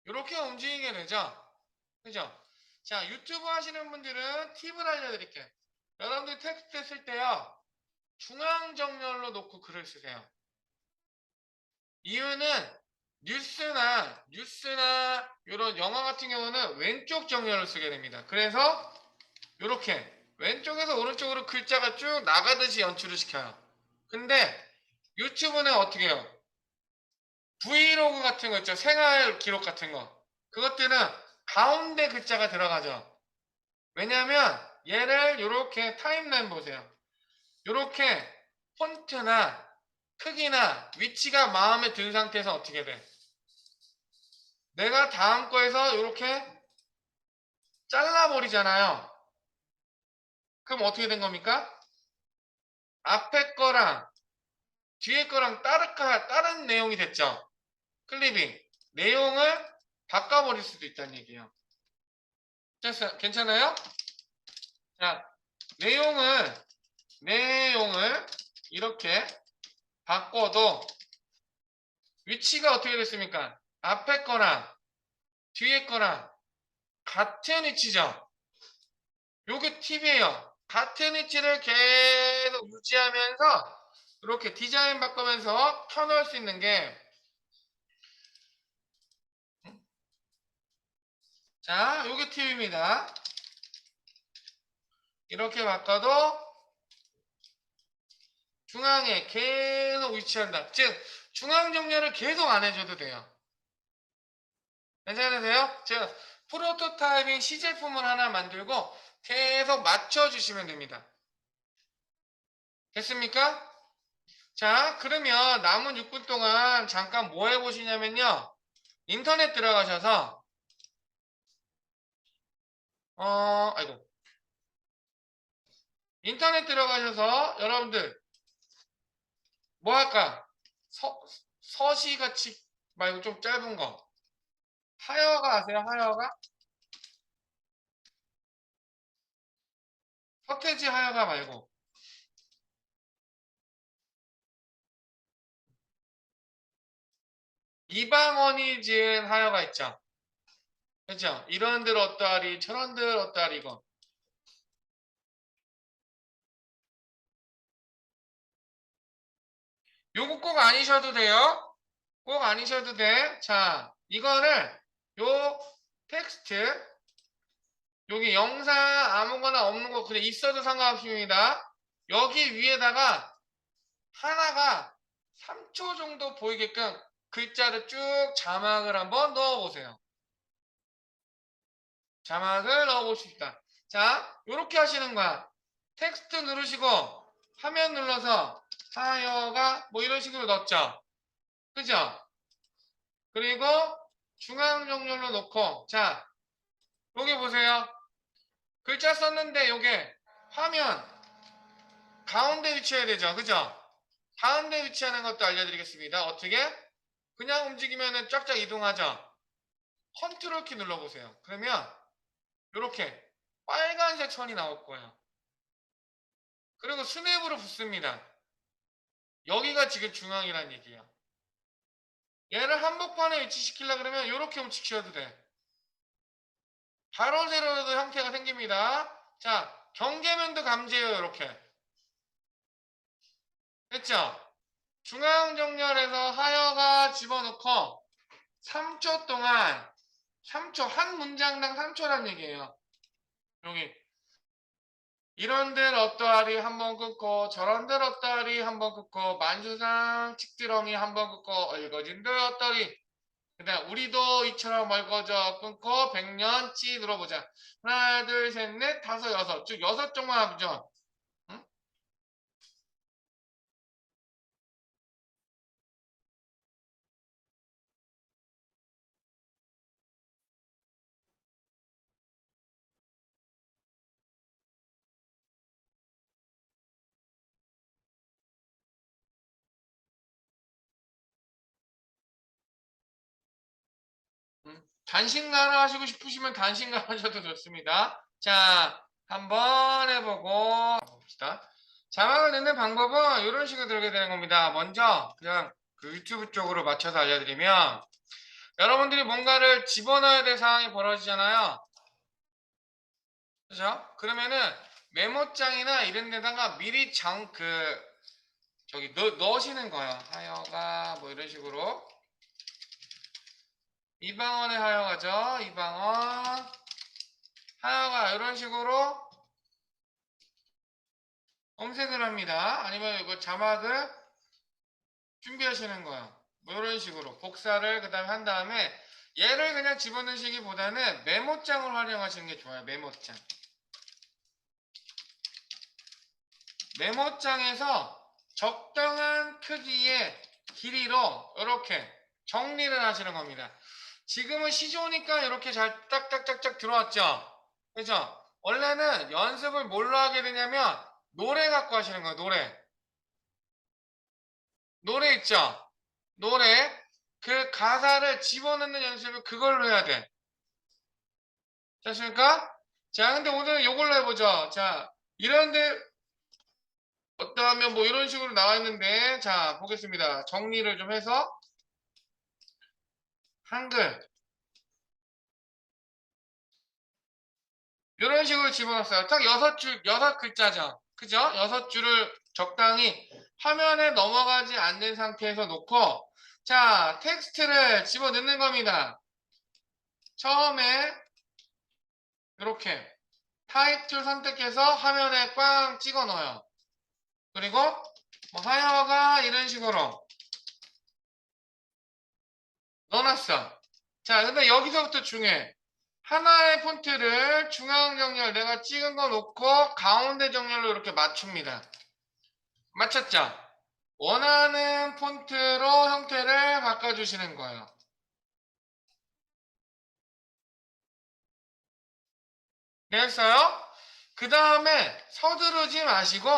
이렇게 움직이게 되죠? 그죠? 자, 유튜브 하시는 분들은 팁을 알려드릴게요. 여러분들 텍스트 쓸 때요, 중앙 정렬로 놓고 글을 쓰세요. 이유는 뉴스나 이런 영화 같은 경우는 왼쪽 정렬을 쓰게 됩니다. 그래서 이렇게 왼쪽에서 오른쪽으로 글자가 쭉 나가듯이 연출을 시켜요. 근데 유튜브는 어떻게 해요? 브이로그 같은 거 있죠? 생활 기록 같은 거. 그것들은 가운데 글자가 들어가죠. 왜냐하면 얘를 이렇게 타임라인 보세요. 이렇게 폰트나 크기나 위치가 마음에 든 상태에서 어떻게 돼? 내가 다음 거에서 이렇게 잘라버리잖아요. 그럼 어떻게 된 겁니까? 앞에 거랑 뒤에 거랑 다른 내용이 됐죠. 클립이. 내용을 바꿔버릴 수도 있다는 얘기예요. 괜찮아요? 자, 내용을 이렇게 바꿔도 위치가 어떻게 됐습니까? 앞에 거랑 뒤에 거랑 같은 위치죠. 요게 팁이에요. 같은 위치를 계속 유지하면서 이렇게 디자인 바꾸면서 켜놓을 수 있는 게 자, 요게 팁입니다. 이렇게 바꿔도 중앙에 계속 위치한다. 즉 중앙 정렬을 계속 안 해줘도 돼요. 괜찮으세요? 즉 프로토타입인 시제품을 하나 만들고 계속 맞춰주시면 됩니다. 됐습니까? 자, 그러면 남은 6분 동안 잠깐 뭐 해보시냐면요. 인터넷 들어가셔서 아이고. 인터넷 들어가셔서 여러분들 뭐 할까? 서시같이 말고 좀 짧은 거. 하여가 아세요? 하여가? 서태지 하여가 말고. 이방원이 지은 하여가 있죠? 그죠? 이런들 어떠하리, 저런들 어떠하리, 이거. 요거 꼭 아니셔도 돼요. 꼭 아니셔도 돼. 자, 이거를, 요 텍스트, 여기 영상 아무거나 없는 거 그냥 있어도 상관없습니다. 여기 위에다가 하나가 3초 정도 보이게끔 글자를 쭉 자막을 한번 넣어보세요. 자막을 넣어보십시다. 자, 이렇게 하시는 거야. 텍스트 누르시고 화면 눌러서 하여가 뭐 이런 식으로 넣었죠. 그죠? 그리고 중앙 정렬로 놓고 자, 여기 보세요. 글자 썼는데 요게 화면 가운데 위치해야 되죠. 그죠? 가운데 위치하는 것도 알려드리겠습니다. 어떻게? 그냥 움직이면은 쫙쫙 이동하죠. 컨트롤 키 눌러보세요. 그러면 이렇게 빨간색 선이 나올 거예요. 그리고 스냅으로 붙습니다. 여기가 지금 중앙이란 얘기예요. 얘를 한복판에 위치시키려고 그러면 이렇게 움직여도 돼. 가로 세로도 형태가 생깁니다. 자, 경계면도 감지해요. 이렇게. 됐죠? 중앙 정렬해서 하여가 집어넣고 3초 동안 3초 한 문장당 3초란 얘기예요. 여기 이런들 어떠하리 한번 끊고 저런들 어떠하리 한번 끊고 만수상 칡드렁이 한번 끊고 얼거진들 어떠리 그다음 우리도 이처럼 얼거져 끊고 백년치 눌러보자. 하나 둘 셋 넷 다섯 여섯 쭉 여섯 쪽만 하죠. 응? 단신가로 하시고 싶으시면 단신가로 하셔도 좋습니다. 자, 한번 해보고 봅시다. 자막을 넣는 방법은 이런 식으로 들게 되는 겁니다. 먼저 그냥 그 유튜브 쪽으로 맞춰서 알려드리면 여러분들이 뭔가를 집어넣어야 될 상황이 벌어지잖아요. 그죠? 그러면은 메모장이나 이런 데다가 미리 저기 넣으시는 거예요. 하여가 뭐 이런 식으로. 이방원의 하여가죠. 이방원. 하여가 이런 식으로 검색을 합니다. 아니면 이거 자막을 준비하시는 거예요. 뭐 이런 식으로 복사를 그 다음에 한 다음에 얘를 그냥 집어넣으시기보다는 메모장을 활용하시는 게 좋아요. 메모장. 메모장에서 적당한 크기의 길이로 이렇게 정리를 하시는 겁니다. 지금은 시조니까 이렇게 잘 딱딱딱딱 들어왔죠. 그죠? 원래는 연습을 뭘로 하게 되냐면 노래 갖고 하시는 거예요. 노래 있죠? 노래 그 가사를 집어넣는 연습을 그걸로 해야 돼. 됐습니까? 자, 근데 오늘 이걸로 해보죠. 자, 이런데 어떠하면 뭐 이런 식으로 나와 있는데 자 보겠습니다. 정리를 좀 해서 한글 이런 식으로 집어넣었어요. 딱 6줄 6글자죠. 그죠? 6줄을 적당히 화면에 넘어가지 않는 상태에서 놓고 자 텍스트를 집어넣는 겁니다. 처음에 이렇게 타이틀 선택해서 화면에 꽝 찍어 넣어요. 그리고 뭐 하여가 이런 식으로 넣어놨어. 자, 근데 여기서부터 중요해. 하나의 폰트를 중앙 정렬 내가 찍은 거 놓고 가운데 정렬로 이렇게 맞춥니다. 맞췄죠? 원하는 폰트로 형태를 바꿔주시는 거예요. 됐어요? 그 다음에 서두르지 마시고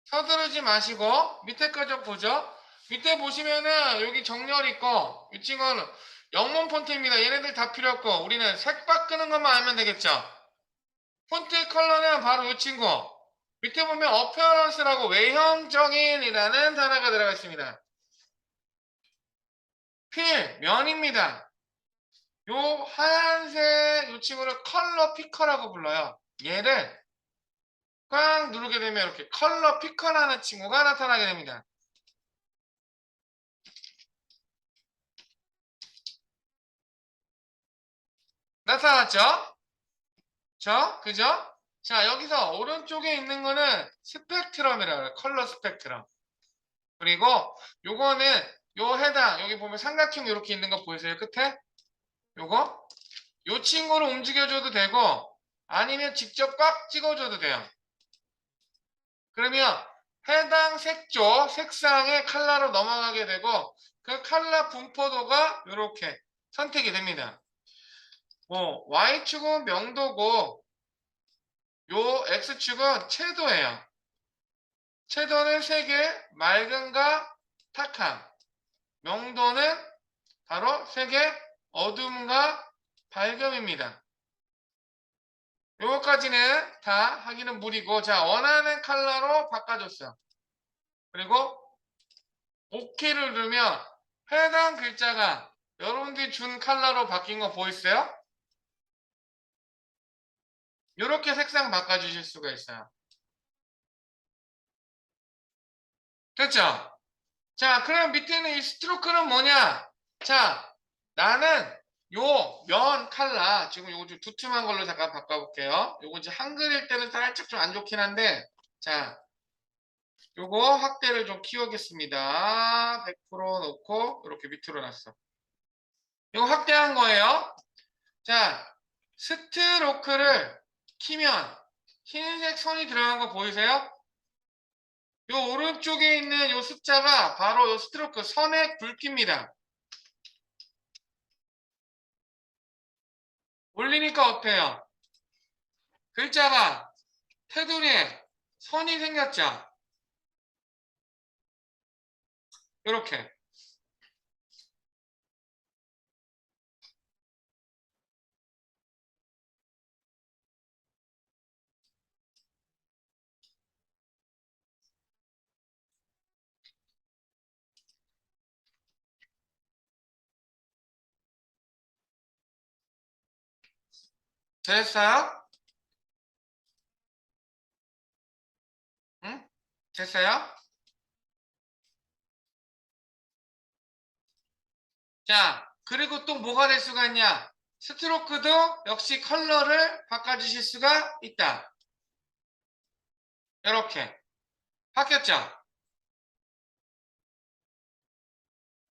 서두르지 마시고 밑에 거 좀 보죠. 밑에 보시면은 여기 정렬 있고 이 친구는 영문 폰트입니다. 얘네들 다 필요 없고 우리는 색 바꾸는 것만 알면 되겠죠. 폰트 컬러는 바로 이 친구. 밑에 보면 어페어런스라고 외형적인이라는 단어가 들어가 있습니다. 면입니다. 요 하얀색 이 친구를 컬러 피커라고 불러요. 얘를 꽉 누르게 되면 이렇게 컬러 피커라는 친구가 나타나게 됩니다. 나타났죠? 그죠? 자, 여기서 오른쪽에 있는 거는 스펙트럼이라고 해요. 컬러 스펙트럼. 그리고 요거는 요 해당 여기 보면 삼각형 이렇게 있는 거 보이세요? 끝에 요거 요 친구를 움직여줘도 되고 아니면 직접 꽉 찍어줘도 돼요. 그러면 해당 색조 색상의 컬러로 넘어가게 되고 그 컬러 분포도가 이렇게 선택이 됩니다. 뭐 Y축은 명도고 요 X축은 채도예요. 채도는 색의 맑음과 탁함, 명도는 바로 색의 어둠과 밝음입니다. 요거까지는 다 하기는 무리고 자 원하는 컬러로 바꿔줬어요. 그리고 OK를 누르면 해당 글자가 여러분들이 준 컬러로 바뀐 거 보이세요? 이렇게 색상 바꿔주실 수가 있어요. 됐죠? 자, 그럼 밑에 있는 이 스트로크는 뭐냐? 자, 나는 요 면 컬러, 지금 요거 좀 두툼한 걸로 잠깐 바꿔볼게요. 요거 이제 한글일 때는 살짝 좀 안 좋긴 한데, 자, 요거 확대를 좀 키우겠습니다. 100% 놓고, 이렇게 밑으로 놨어. 요거 확대한 거예요. 자, 스트로크를 키면 흰색 선이 들어간 거 보이세요? 요 오른쪽에 있는 요 숫자가 바로 요 스트로크 선의 굵기입니다. 올리니까 어때요? 글자가 테두리에 선이 생겼죠? 요렇게. 됐어요? 응? 됐어요? 자, 그리고 또 뭐가 될 수가 있냐? 스트로크도 역시 컬러를 바꿔주실 수가 있다. 이렇게 바뀌었죠?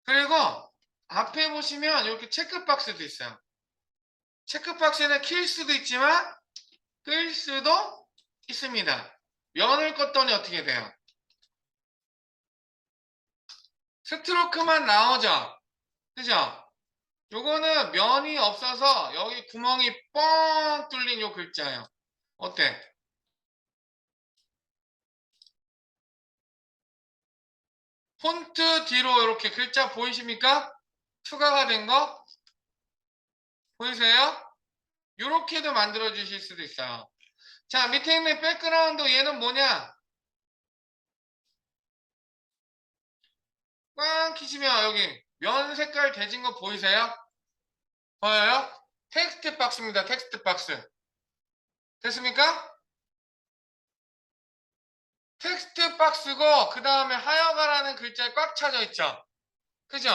그리고 앞에 보시면 이렇게 체크박스도 있어요. 체크박스는 킬 수도 있지만 끌 수도 있습니다. 면을 껐더니 어떻게 돼요? 스트로크만 나오죠? 그죠? 요거는 면이 없어서 여기 구멍이 뻥 뚫린 요 글자예요. 어때? 폰트 뒤로 이렇게 글자 보이십니까? 추가가 된 거 보이세요? 요렇게도 만들어 주실 수도 있어요. 자, 밑에 있는 백그라운드 얘는 뭐냐? 꽝 키시면 여기 면 색깔 대진 거 보이세요? 보여요? 텍스트 박스입니다. 텍스트 박스. 됐습니까? 텍스트 박스고 그 다음에 하여가라는 글자에 꽉 차져 있죠. 그죠?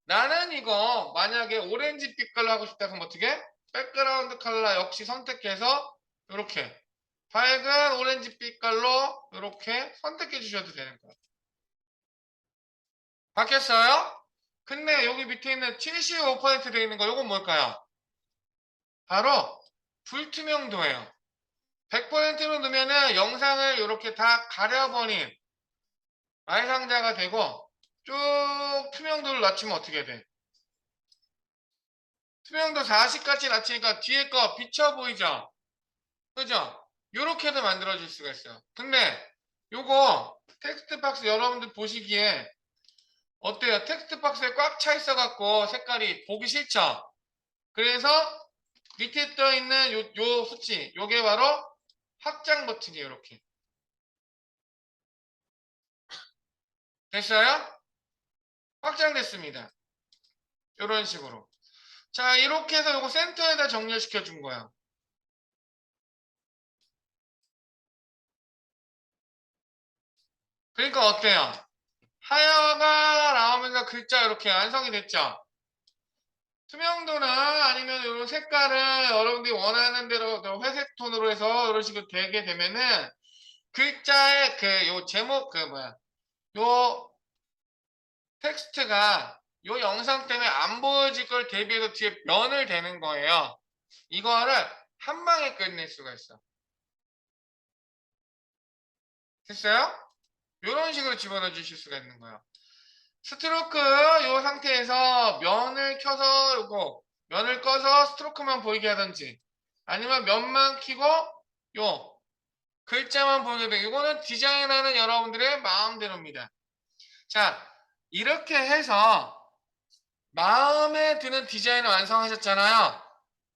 나는 이거 만약에 오렌지빛 컬러 하고 싶다 그러면 어떻게? 백그라운드 컬러 역시 선택해서 이렇게 밝은 오렌지빛 컬러 이렇게 선택해 주셔도 되는 거예요. 바뀌었어요? 근데 여기 밑에 있는 75% 되어 있는 거 이건 뭘까요? 바로 불투명도예요. 100%로 넣으면은 영상을 이렇게 다 가려버린 말상자가 되고 쭉 투명도를 낮추면 어떻게 돼? 투명도 40까지 낮추니까 뒤에 거 비쳐 보이죠? 그죠? 요렇게도 만들어질 수가 있어요. 근데 요거 텍스트 박스 여러분들 보시기에 어때요? 텍스트 박스에 꽉 차 있어 갖고 색깔이 보기 싫죠? 그래서 밑에 떠 있는 요 수치 요게 바로 확장 버튼이에요. 이렇게 됐어요? 확장됐습니다. 이런 식으로. 자, 이렇게 해서 요거 센터에다 정렬시켜 준 거야. 그러니까 어때요? 하여가 나오면서 글자 이렇게 완성이 됐죠? 투명도나 아니면 이런 색깔을 여러분들이 원하는 대로 회색 톤으로 해서 이런 식으로 되게 되면은 글자의 그 요 제목 그 뭐야 요 텍스트가 요 영상 때문에 안 보여질 걸 대비해서 뒤에 면을 대는 거예요. 이거를 한 방에 끝낼 수가 있어. 됐어요? 이런 식으로 집어넣어 주실 수가 있는 거예요. 스트로크 요 상태에서 면을 켜서 요거 면을 꺼서 스트로크만 보이게 하든지 아니면 면만 켜고 요 글자만 보이게 되고 이거는 디자인하는 여러분들의 마음대로입니다. 자, 이렇게 해서 마음에 드는 디자인을 완성하셨잖아요.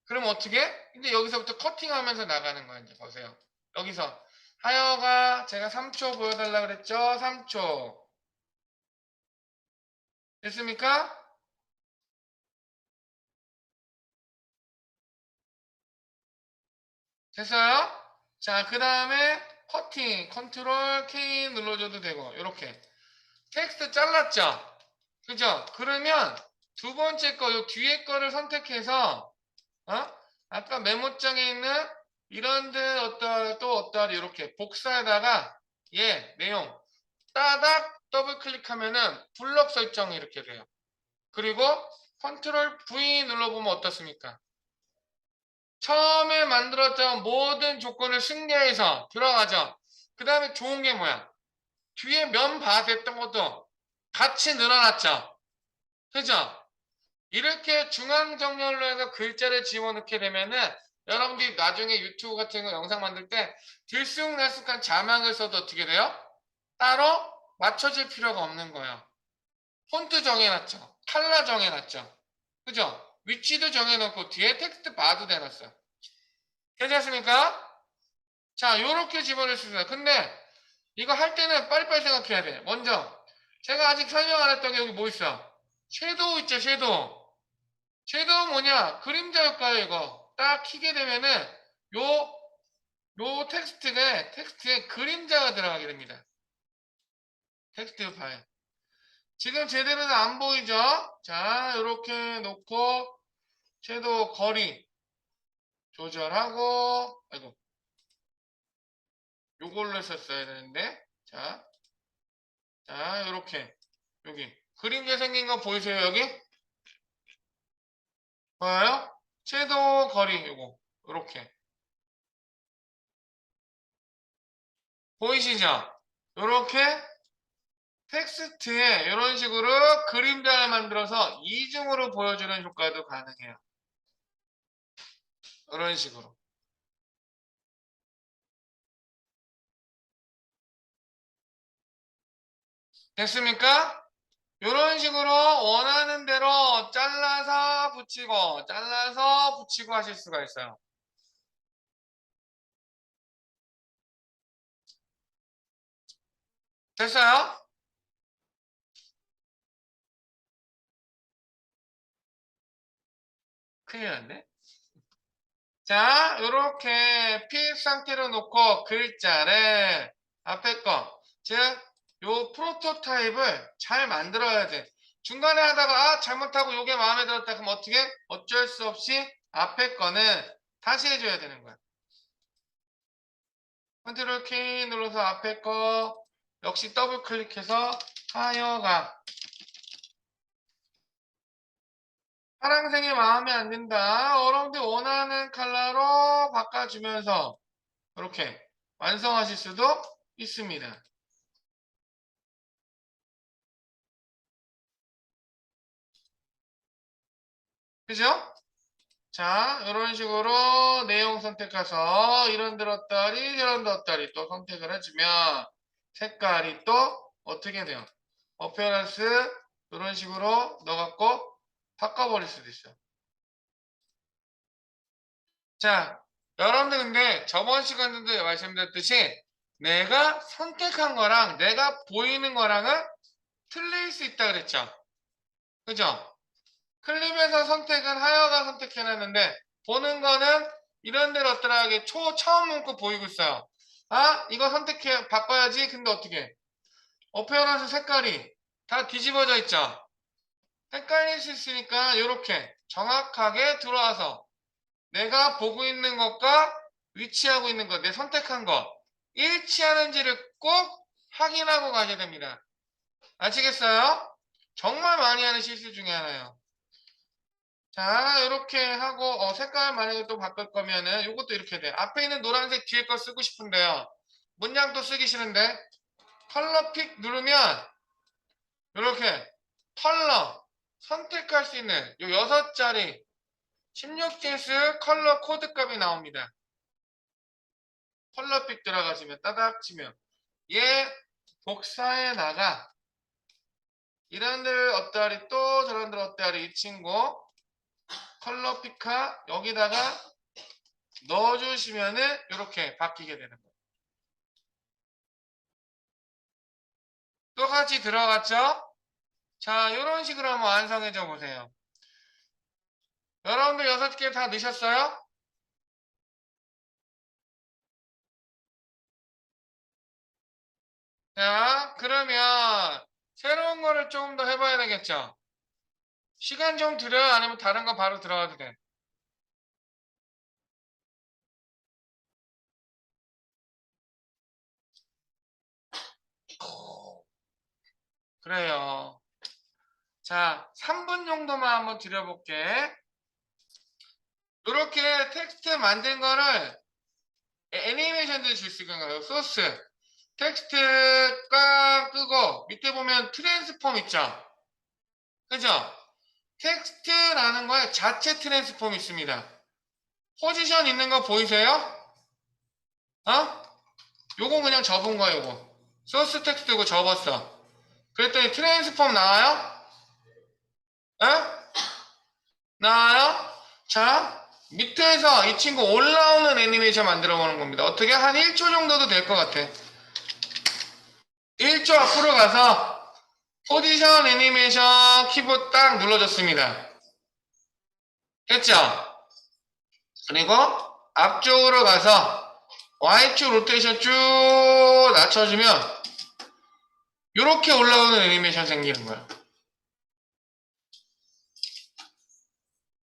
그럼 어떻게? 이제 여기서부터 커팅하면서 나가는 거예요. 이제 보세요. 여기서 하여가 제가 3초 보여달라 그랬죠? 3초. 됐습니까? 됐어요? 자, 그 다음에 커팅, 컨트롤 K 눌러줘도 되고, 이렇게. 텍스트 잘랐죠? 그죠? 그러면 두 번째 거, 요 뒤에 거를 선택해서, 아까 메모장에 있는 이런데 또 어떠하리 이렇게 복사에다가 얘 내용 따닥 더블 클릭하면은 블럭 설정이 이렇게 돼요. 그리고 컨트롤 V 눌러보면 어떻습니까? 처음에 만들었던 모든 조건을 승계해서 들어가죠. 그 다음에 좋은 게 뭐야? 뒤에 면바 됐던 것도 같이 늘어났죠. 그죠? 이렇게 중앙 정렬로 해서 글자를 집어넣게 되면은 여러분들이 나중에 유튜브 같은 거 영상 만들 때 들쑥날쑥한 자막을 써도 어떻게 돼요? 따로 맞춰질 필요가 없는 거예요. 폰트 정해놨죠. 컬러 정해놨죠. 그죠? 위치도 정해놓고 뒤에 텍스트 바도 대놨어요. 괜찮습니까? 자, 요렇게 집어넣을 수 있어요. 근데 이거 할 때는 빨리빨리 생각해야 돼. 먼저 제가 아직 설명 안 했던 게 여기 뭐 있어? 섀도우 있죠, 섀도우. 섀도우 뭐냐? 그림자 효과예요, 이거. 딱 키게 되면은 요, 요 텍스트에 그림자가 들어가게 됩니다. 텍스트 파일. 지금 제대로는 안 보이죠? 자, 요렇게 놓고 섀도우 거리 조절하고, 아이고, 요걸로 했었어야 되는데. 자, 요렇게. 여기. 그림자 생긴 거 보이세요, 여기? 보여요? 섀도우 거리, 요거. 요렇게. 보이시죠? 요렇게 텍스트에 이런 식으로 그림자를 만들어서 이중으로 보여주는 효과도 가능해요. 이런 식으로. 됐습니까? 이런 식으로 원하는 대로 잘라서 붙이고 하실 수가 있어요. 됐어요? 큰일 났네. 자, 이렇게 픽 상태로 놓고 글자를 앞에 거, 즉, 요 프로토타입을 잘 만들어야 돼. 중간에 하다가 잘못하고 요게 마음에 들었다 그럼 어떻게? 어쩔 수 없이 앞에 거는 다시 해줘야 되는 거야. 컨트롤 K 눌러서 앞에 거 역시 더블 클릭해서 하여가 파란색이 마음에 안 든다. 여러분들 원하는 컬러로 바꿔주면서 이렇게 완성하실 수도 있습니다. 그죠? 자, 이런 식으로 내용 선택해서 이런 들었다리, 이런 들었다리 또 선택을 해주면 색깔이 또 어떻게 돼요? 어페어런스 이런 식으로 넣어갖고 바꿔버릴 수도 있어요. 자, 여러분들 근데 저번 시간에도 말씀드렸듯이 내가 선택한 거랑 내가 보이는 거랑은 틀릴 수 있다 그랬죠? 그죠? 클립에서 선택은 하여가 선택해놨는데 보는 거는 이런 데로 어떠하게 처음 문구 보이고 있어요. 이거 선택해 바꿔야지. 근데 어떻게? 어페어런스 색깔이 다 뒤집어져 있죠. 헷갈릴 수 있으니까 이렇게 정확하게 들어와서 내가 보고 있는 것과 위치하고 있는 것, 내 선택한 것 일치하는지를 꼭 확인하고 가셔야 됩니다. 아시겠어요? 정말 많이 하는 실수 중에 하나예요. 자, 이렇게 하고 색깔 만약에 또 바꿀 거면은 이것도 이렇게 돼. 앞에 있는 노란색 뒤에 거 쓰고 싶은데요. 문장도 쓰기 싫은데 컬러 픽 누르면 이렇게 컬러 선택할 수 있는 요 6자리 16진수 컬러 코드 값이 나옵니다. 컬러 픽 들어가시면 따닥 치면 얘 복사해 나가 이런들 어떠하리 또 저런들 어떠하리 이 친구 컬러 피카 여기다가 넣어주시면은 이렇게 바뀌게 되는 거예요. 또 같이 들어갔죠? 자, 이런 식으로 한번 완성해 줘 보세요. 여러분들 6개 다 넣으셨어요? 자, 그러면 새로운 거를 조금 더 해봐야 되겠죠? 시간 좀 들여요? 아니면 다른 거 바로 들어가도 돼? 그래요. 자, 3분 정도만 한번 드려볼게. 이렇게 텍스트 만든 거를 애니메이션들 줄 수 있는 거예요. 소스. 텍스트 꽉 끄고 밑에 보면 트랜스폼 있죠? 그죠? 텍스트라는 거에 자체 트랜스폼 있습니다. 포지션 있는 거 보이세요? 어? 요거 그냥 접은 거야, 요거. 소스 텍스트 이거 접었어. 그랬더니 트랜스폼 나와요? 에? 나와요? 자, 밑에서 이 친구 올라오는 애니메이션 만들어 보는 겁니다. 어떻게? 한 1초 정도도 될 것 같아. 1초 앞으로 가서 포지션 애니메이션 키보드 딱 눌러줬습니다. 됐죠? 그리고 앞쪽으로 가서 Y축 로테이션 쭉 낮춰주면 이렇게 올라오는 애니메이션 생기는 거예요.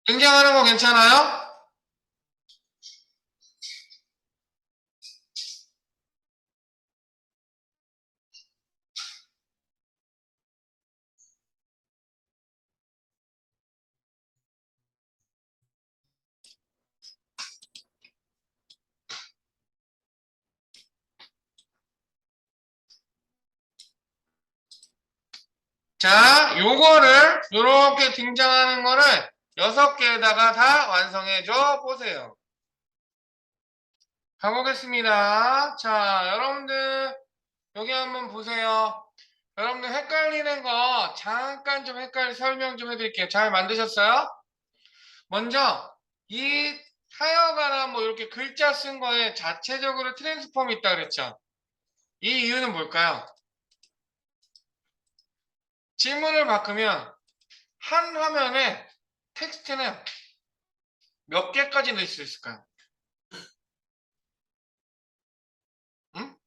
등장하는 거 괜찮아요? 자, 요거를 이렇게 등장하는 거를 6개에다가 다 완성해 줘 보세요. 가보겠습니다. 자, 여러분들 여기 한번 보세요. 여러분들 헷갈리는 거 잠깐 좀 설명 좀 해드릴게요. 잘 만드셨어요? 먼저 이 하여가나 뭐 이렇게 글자 쓴 거에 자체적으로 트랜스폼이 있다 그랬죠? 이 이유는 뭘까요? 질문을 바꾸면 한 화면에 텍스트는 몇 개까지 넣을 수 있을까요? 응?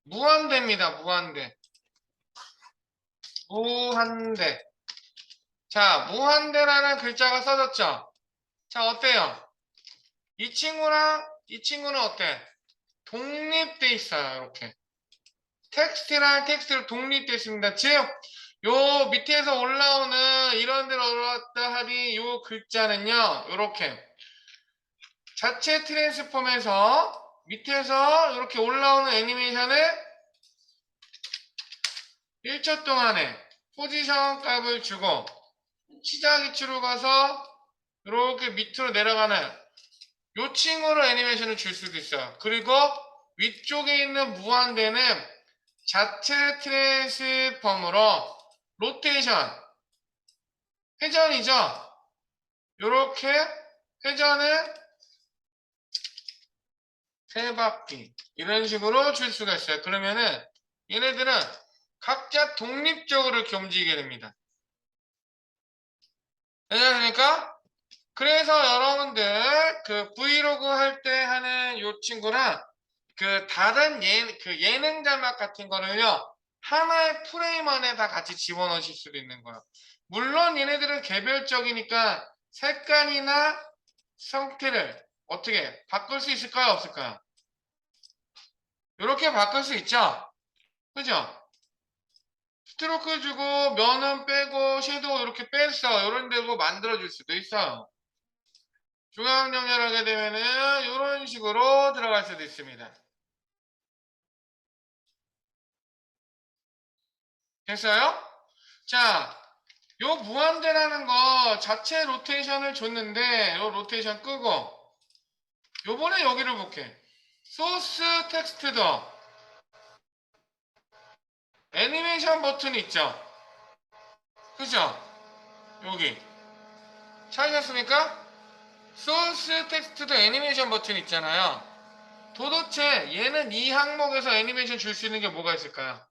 무한대입니다. 무한대. 무한대. 자, 무한대라는 글자가 써졌죠? 자, 어때요? 이 친구랑 이 친구는 어때? 독립돼 있어요. 이렇게. 텍스트랑 텍스트로 독립돼 있습니다. 즉, 요 밑에서 올라오는 이런 데로 올라왔다 하니 요 글자는요. 이렇게 자체 트랜스폼에서 밑에서 이렇게 올라오는 애니메이션을 1초 동안에 포지션 값을 주고 시작 위치로 가서 이렇게 밑으로 내려가는 요 친구로 애니메이션을 줄 수도 있어요. 그리고 위쪽에 있는 무한대는 자체 트랜스폼으로 로테이션 회전이죠. 요렇게 회전을 3바퀴 이런 식으로 줄 수가 있어요. 그러면은 얘네들은 각자 독립적으로 이렇게 움직이게 됩니다. 되니까 그래서 여러분들 그 브이로그 할 때 하는 요 친구랑 그 다른 그 예능 자막 같은 거는요 하나의 프레임 안에 다 같이 집어넣으실 수도 있는 거예요. 물론 얘네들은 개별적이니까 색깔이나 형태를 어떻게 바꿀 수 있을까요? 없을까요? 이렇게 바꿀 수 있죠? 그죠? 스트로크 주고 면은 빼고 섀도우 이렇게 뺐어. 이런 데로 만들어줄 수도 있어요. 중앙 정렬하게 되면은 이런 식으로 들어갈 수도 있습니다. 됐어요? 자, 요 무한대라는 거 자체 로테이션을 줬는데 요 로테이션 끄고 요번에 여기를 볼게. 소스 텍스트 더 애니메이션 버튼 있죠? 그죠? 여기 찾으셨습니까? 소스 텍스트 더 애니메이션 버튼 있잖아요. 도대체 얘는 이 항목에서 애니메이션 줄 수 있는 게 뭐가 있을까요?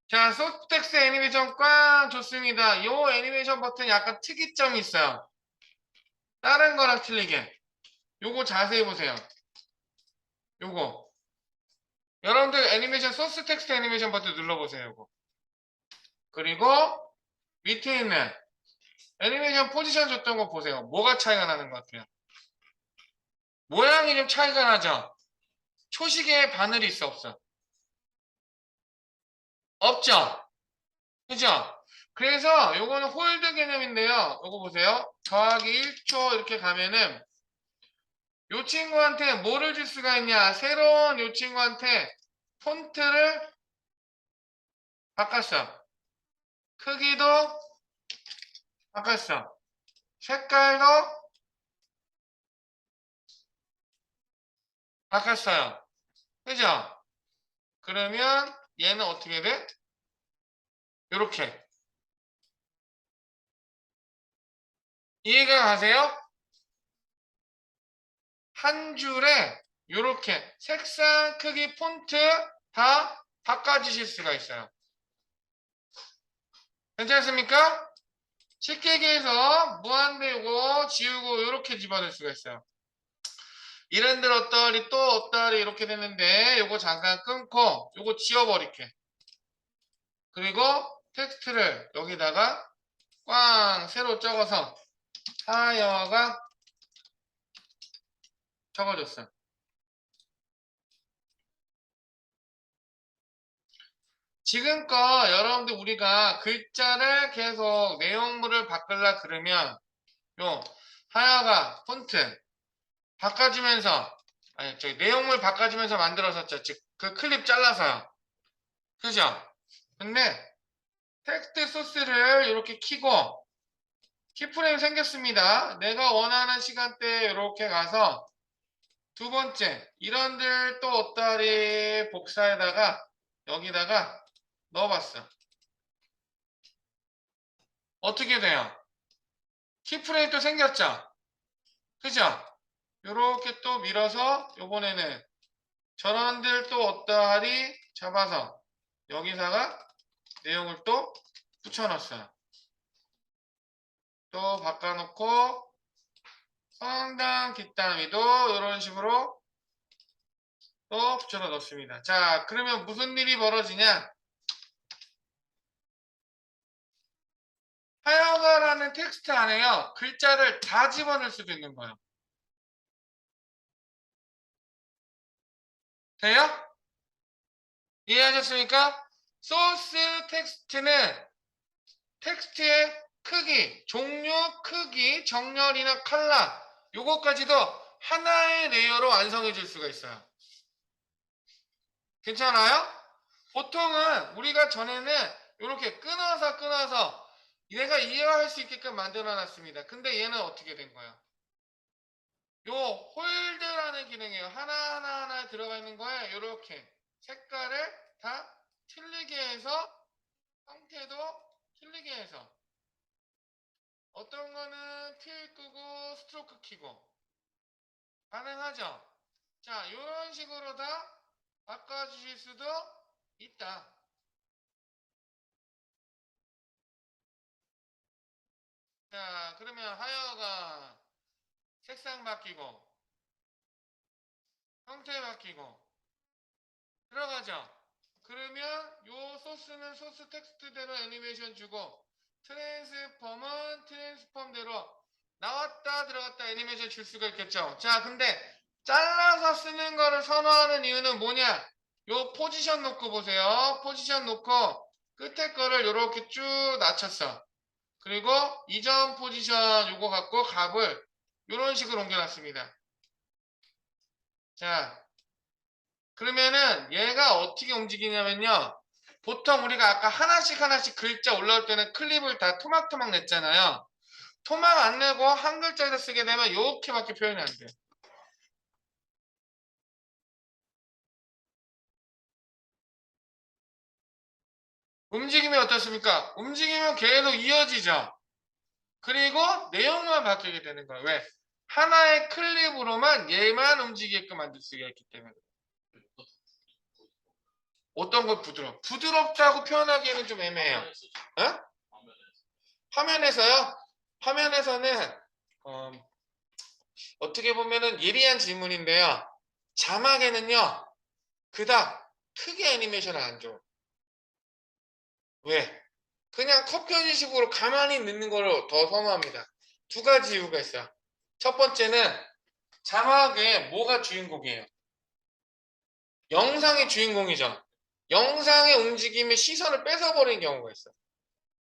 자, 소스 텍스트 애니메이션 꽝 좋습니다. 요 애니메이션 버튼 약간 특이점이 있어요. 다른 거랑 틀리게. 요거 자세히 보세요. 요거. 여러분들 애니메이션 소스 텍스트 애니메이션 버튼 눌러보세요. 요거. 그리고 밑에 있는 애니메이션 포지션 줬던 거 보세요. 뭐가 차이가 나는 것 같아요? 모양이 좀 차이가 나죠? 초시계에 바늘이 있어 없어? 없죠? 그죠? 그래서 요거는 홀드 개념인데요. 요거 보세요. 더하기 1초 이렇게 가면은 요 친구한테 뭐를 줄 수가 있냐? 새로운 요 친구한테 폰트를 바꿨어. 크기도 바꿨어. 색깔도 바꿨어요. 그죠? 그러면 얘는 어떻게 돼? 요렇게. 이해가 가세요? 한 줄에 요렇게 색상, 크기, 폰트 다 바꿔주실 수가 있어요. 괜찮습니까? 쉽게 얘기해서 무한대고 지우고 이렇게 집어넣을 수가 있어요. 이런들 어떠리 또 어떠리 이렇게 됐는데 요거 잠깐 끊고 요거 지워버릴게. 그리고 텍스트를 여기다가 꽝 새로 적어서 하여가 적어줬어요. 지금껏 여러분들 우리가 글자를 계속 내용물을 바꾸려 그러면 요 하여가 폰트 바꿔주면서 아니 저기 내용물 바꿔주면서 만들었었죠. 즉 그 클립 잘라서요. 그죠? 근데 텍스트 소스를 이렇게 키고 키프레임 생겼습니다. 내가 원하는 시간대에 이렇게 가서 두 번째 이런들 또 어따리 복사에다가 여기다가 넣어봤어. 어떻게 돼요? 키프레임 또 생겼죠? 그죠? 요렇게 또 밀어서 요번에는 저런들 또 어떠하리 잡아서 여기다가 내용을 또 붙여놨어요. 또 바꿔놓고 성당 뒷단위도 이런 식으로 또 붙여서 넣습니다. 자, 그러면 무슨 일이 벌어지냐? 하여가라는 텍스트 안에요. 글자를 다 집어넣을 수도 있는 거예요. 돼요? 이해하셨습니까? 소스 텍스트는 텍스트의 크기, 종류, 크기, 정렬이나 컬러 요것까지도 하나의 레이어로 완성해 줄 수가 있어요. 괜찮아요? 보통은 우리가 전에는 이렇게 끊어서 내가 이해할 수 있게끔 만들어 놨습니다. 근데 얘는 어떻게 된 거예요? 요 홀드라는 기능이에요. 하나 들어가 있는 거에 이렇게 색깔을 다 틀리게 해서 형태도 틀리게 해서 어떤 거는 필 끄고 스트로크 키고 가능하죠? 자, 이런 식으로 다 바꿔주실 수도 있다. 자, 그러면 하여가 색상 바뀌고 형태 바뀌고 들어가죠. 그러면 요 소스는 소스 텍스트대로 애니메이션 주고 트랜스폼은 트랜스폼대로 나왔다 들어갔다 애니메이션 줄 수가 있겠죠. 자, 근데 잘라서 쓰는 거를 선호하는 이유는 뭐냐? 요 포지션 놓고 보세요. 포지션 놓고 끝에 거를 이렇게 쭉 낮췄어. 그리고 이전 포지션 요거 갖고 값을 이런 식으로 옮겨놨습니다. 자, 그러면은 얘가 어떻게 움직이냐면요. 보통 우리가 아까 하나씩 하나씩 글자 올라올 때는 클립을 다 토막토막 냈잖아요. 토막 안 내고 한 글자에서 쓰게 되면 이렇게밖에 표현이 안 돼요. 움직임이 어떻습니까? 움직이면 계속 이어지죠. 그리고 내용만 바뀌게 되는 거예요. 왜? 하나의 클립으로만 얘만 움직이게끔 만들 수가 있기 때문에. 어떤 걸 부드럽다고 표현하기에는 좀 애매해요. 어? 화면에서요? 화면에서는 어떻게 보면은 예리한 질문인데요. 자막에는요. 그닥 크게 애니메이션을 안 줘. 왜? 그냥 컷편식으로 가만히 넣는 거를 더 선호합니다. 두 가지 이유가 있어요. 첫 번째는 자막에 뭐가 주인공이에요? 영상이 주인공이죠. 영상의 움직임에 시선을 뺏어버리는 경우가 있어요.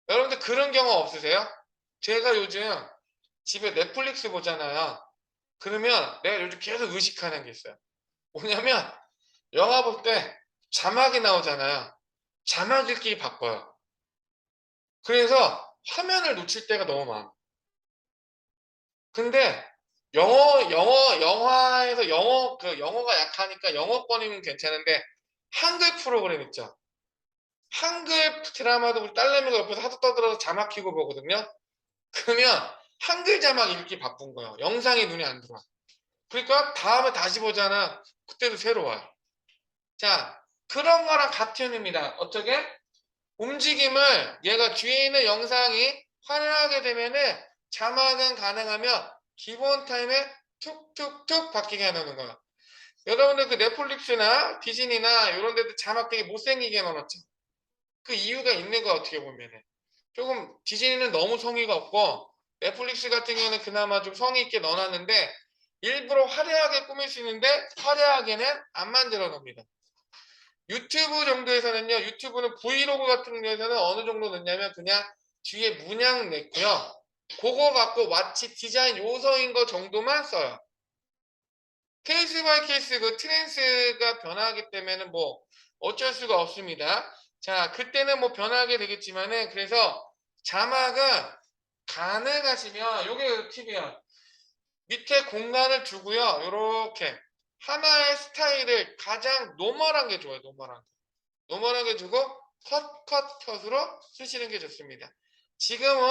여러분들 그런 경우 없으세요? 제가 요즘 집에 넷플릭스 보잖아요. 그러면 내가 요즘 계속 의식하는 게 있어요. 뭐냐면 영화 볼 때 자막이 나오잖아요. 자막 읽기 바빠요. 그래서 화면을 놓칠 때가 너무 많아. 근데 영화에서 영어가 약하니까 영어권이면 괜찮은데 한글 프로그램 있죠. 한글 드라마도 우리 딸내미가 옆에서 하도 떠들어서 자막 키고 보거든요. 그러면 한글 자막 읽기 바쁜 거예요. 영상이 눈에 안 들어와. 그러니까 다음에 다시 보잖아. 그때도 새로 와요. 자, 그런 거랑 같은 의미다. 어떻게? 움직임을 얘가 뒤에 있는 영상이 화려하게 되면은 자막은 가능하면 기본 타임에 툭툭툭 바뀌게 해놓는 거야. 여러분들 그 넷플릭스나 디즈니나 이런 데도 자막 되게 못생기게 넣어놨죠. 그 이유가 있는 거 어떻게 보면은. 조금 디즈니는 너무 성의가 없고 넷플릭스 같은 경우는 그나마 좀 성의 있게 넣어놨는데 일부러 화려하게 꾸밀 수 있는데 화려하게는 안 만들어 놓습니다. 유튜브 정도에서는요. 유튜브는 브이로그 같은 데서는 어느 정도 넣냐면 그냥 뒤에 문양 냈고요. 그거 갖고 마치 디자인 요소인 거 정도만 써요. 케이스 바이 케이스 그 트랜스가 변하기 때문에는 뭐 어쩔 수가 없습니다. 자, 그때는 뭐 변하게 되겠지만은 그래서 자막은 가능하시면 요게 팁이야. 밑에 공간을 두고요. 요렇게 하나의 스타일을 가장 노멀한 게 좋아요. 노멀하게 두고 컷으로 쓰시는 게 좋습니다. 지금은